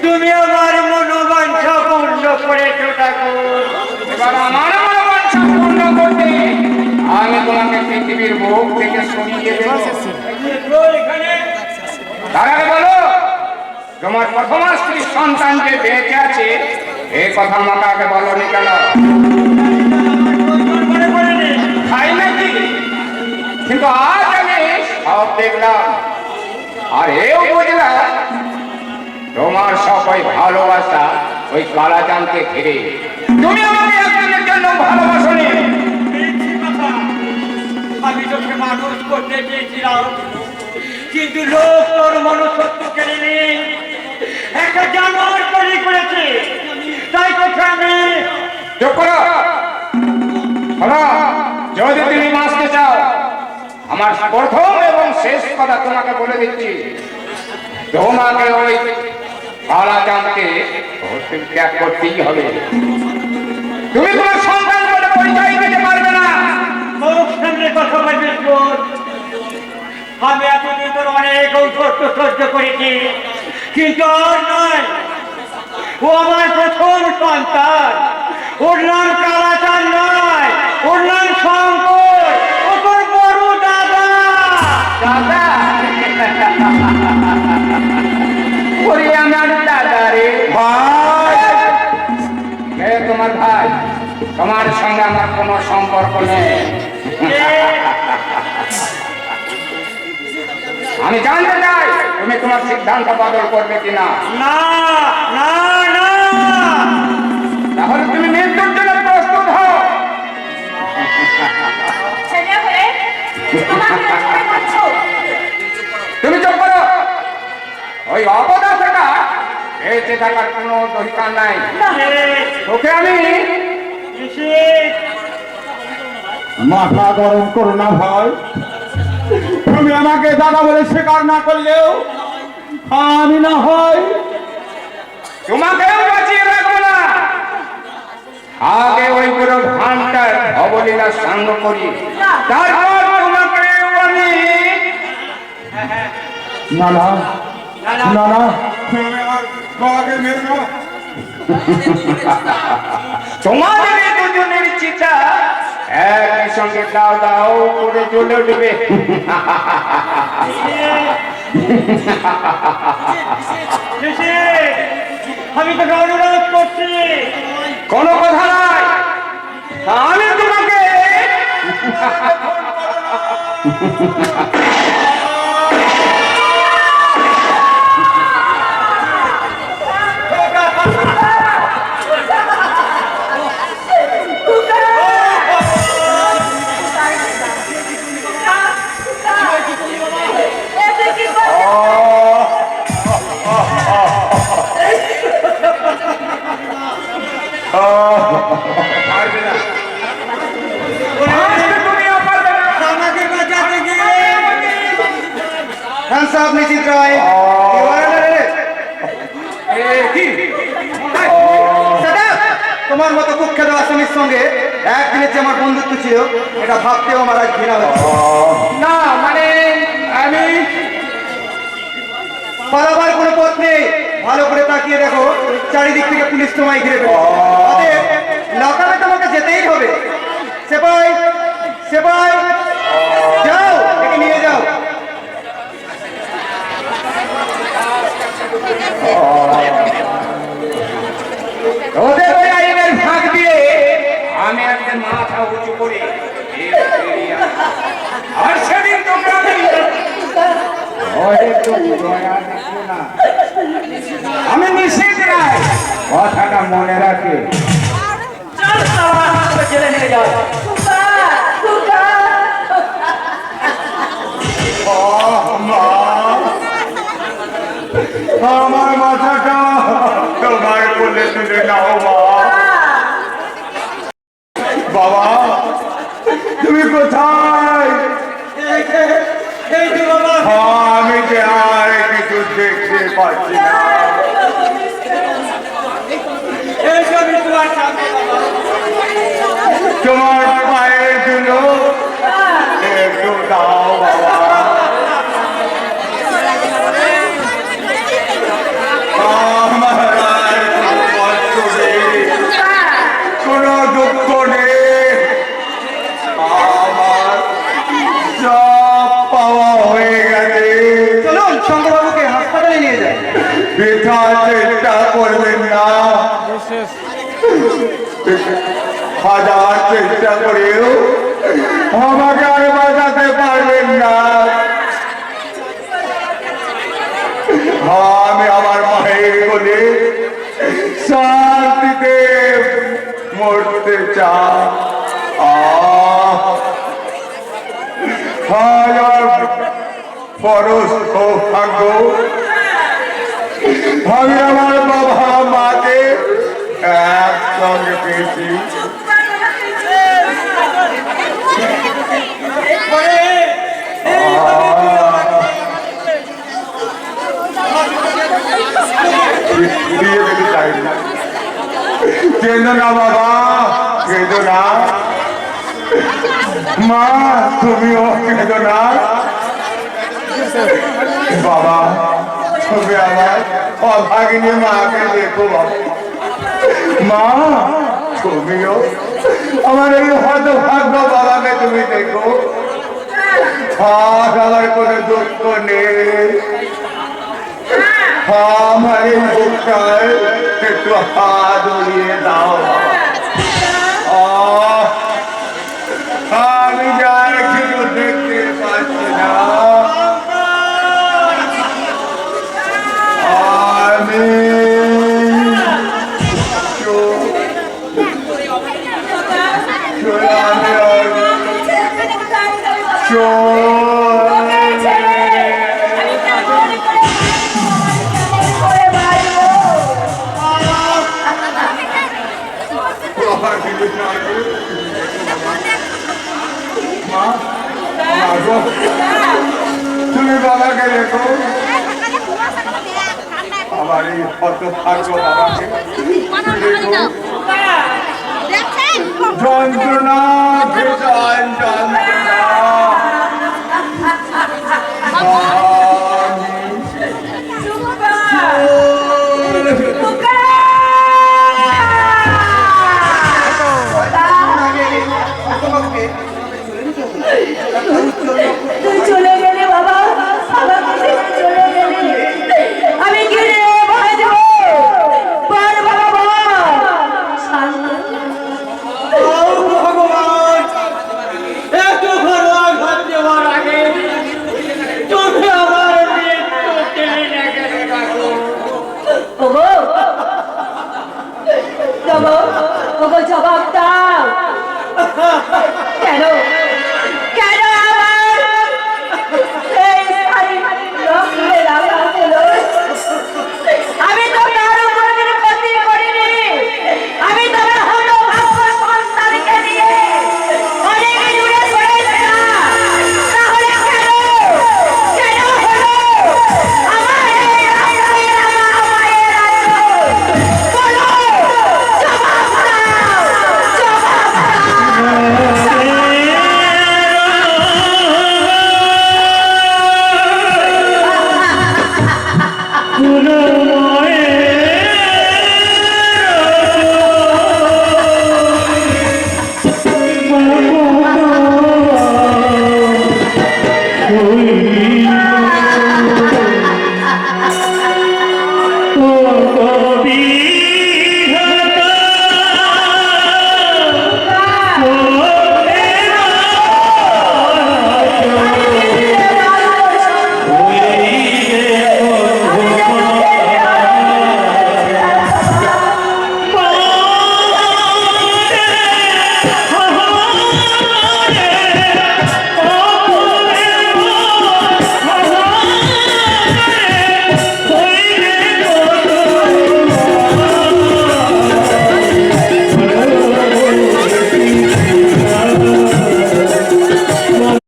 তুমি আমার মনোবাঞ্ছা পূর্ণ করেছো ঠাকুর। এবার আমার মনোবাঞ্ছা পূর্ণ করতে আমি তোমাকে পৃথিবীর বুক থেকে সরিয়ে দেব। এখানে তার আগে বলো, তোমার প্রথম স্ত্রীর সন্তান যে বেঁচে আছে এ কথা আমাকে আগে বলনি কেন? মনে করেনি তাই নাকি? কিন্তু আজ আমি সব দেখলাম আর এও বুঝলাম তোমার সবাই ভালোবাসা ওই কালাচাঁদকে ঘিরে। তুমি আমাকে একজনের জন্য ভালোবাসনি। আমি তোকে মানুষ করতে চেয়েছিলাম, কিন্তু লোক তোর মনুষ্যত্ব কেড়ে নিয়ে একটা জানোয়ার তৈরি করেছে। তাই তোকে আমি চুপ করো। শোনো, যদি তুমি বাঁচতে চাও, আমার প্রথম এবং শেষ কথা তোমাকে বলে দিচ্ছি, তোমাকে ওই কালাচাঁদকে ত্যাগ করতেই হবে। তুমি তোমার সন্তান বলে পরিচয় দিতে পারবে না। মুখ সামনে কথা বলবি তোর। আমি এতদিন তোর অনেক ঔষধ সহ্য করেছি, কিন্তু আর নয়। ও আমার প্রথম সন্তান, ওর নাম কালাচাঁদ নয়, ওর নাম শঙ্কর। ও তোর বড় দাদা। দাদা? ওরে আমার দাদা রে ভাই। কে তোমার ভাই? তোমার সঙ্গে আমার কোনো সম্পর্ক নেই। আমি জানতে চাই তুমি তোমার সিদ্ধান্ত বদল করবে কিনা। না না না, তাহলে তুমি মৃত্যুর জন্য প্রস্তুত হও। ছেলে হয়ে আমাকে ছেড়ে দিচ্ছো? তুমি চুপ করো। ওই অপদার্থটা বেঁচে থাকার কোনো অধিকার নাই। তোকে আমি মাথা গরম করো না ভাই, তুমি আমাকে দাদা বলে স্বীকার না করলেও আমি না হয় তোমাকেও বাঁচিয়ে রাখবো না। আগে ওই পুরো ঘানটার অবলীলা সাঙ্গ করি, তারপর তোমাকেও আমি। না না না না, তোমাদের এই দুজনের চিতা একই সঙ্গে দাও দাও করে জ্বলে উঠবে। আমি তোকে অনুরোধ করছি, কোনো কথা নাই, আমি তোমাকে খান সাহেব নিশ্চিত রায়, তোমার মতো কুখ্যাত আসামির সঙ্গে একদিনের যে আমার বন্ধুত্ব ছিল, এটা ভাবতেও আমার আজ ঘৃণা হচ্ছে। না মানে আমি পালাবার কোনো পথ নেই, ভালো করে তাকিয়ে দেখো, চারিদিক থেকে পুলিশ তোমায় ঘিরে ফেলেছে। অতএব লকাবে তোমাকে যেতেই হবে। সেপাই সেপাই, যাও একে নিয়ে যাও। ওদের ওই আইনের ফাঁক দিয়ে আমি একদিন মাথা উঁচু করে বেরিয়ে আসি। আর সেদিন তোমরা আমি নিষেধ নাই, কথাটা মনে রাখে। জেলে নিয়ে যাও। আমার মাথাটা তোমার কোলে তুলে নাও মা। বাবা তুমি কোথায়? আমি যে আর কিছু দেখতে পাচ্ছি না। তোমার পায়ের ধুলো একটু দাও বাবা। আমার আর কোনো কষ্ট নেই, কোনো দুঃখ নেই, আমার সব পাওয়া হয়ে গেছে। চলুন শঙ্করবাবুকে হাসপাতালে নিয়ে যাই। বৃথা চেষ্টা করবেন না, হাজার চেষ্টা করেও আমাকে আর বাঁচাতে পারবেন না। আমি আমার মায়ের কোলে শান্তিতে মরতে চাই। আমার পরশ সৌভাগ্য, আমি আমার বাবা মাকে একসঙ্গে পেয়েছি। দিয়ে দিতে চাই না, কেঁদো না বাবা, কেঁদো না মা, তুমিও কেঁদো না বাবা। তুমি আমার অভাগিনী মাকে দেখো বাবা। মা তুমিও আমার এই হতভাগ্য বাবাকে তুমি দেখো। আর আমার কোনো দুঃখ নেই। আমার এই বুকটায় একটু হাত উড়িয়ে দাও। আমি যার কিছু দেখতে পাচ্ছি না। আমি তুমি বাবাকে দেখো, আমার এই হতভাগ্য বাবাকে যন্ত্রণা ভীষণ যন্ত্রণা। তুই চলে গেলে বাবা, আমাকে ছেড়ে চলে গেলে আমি কি রে ভয় দেব? বল বাবা বল। ভগবান, একটু ঘর দেওয়ার আগে তুমি আমার মৃত্যু টেনে গেলে রাখো। ওগো জবা, ওগো জবা,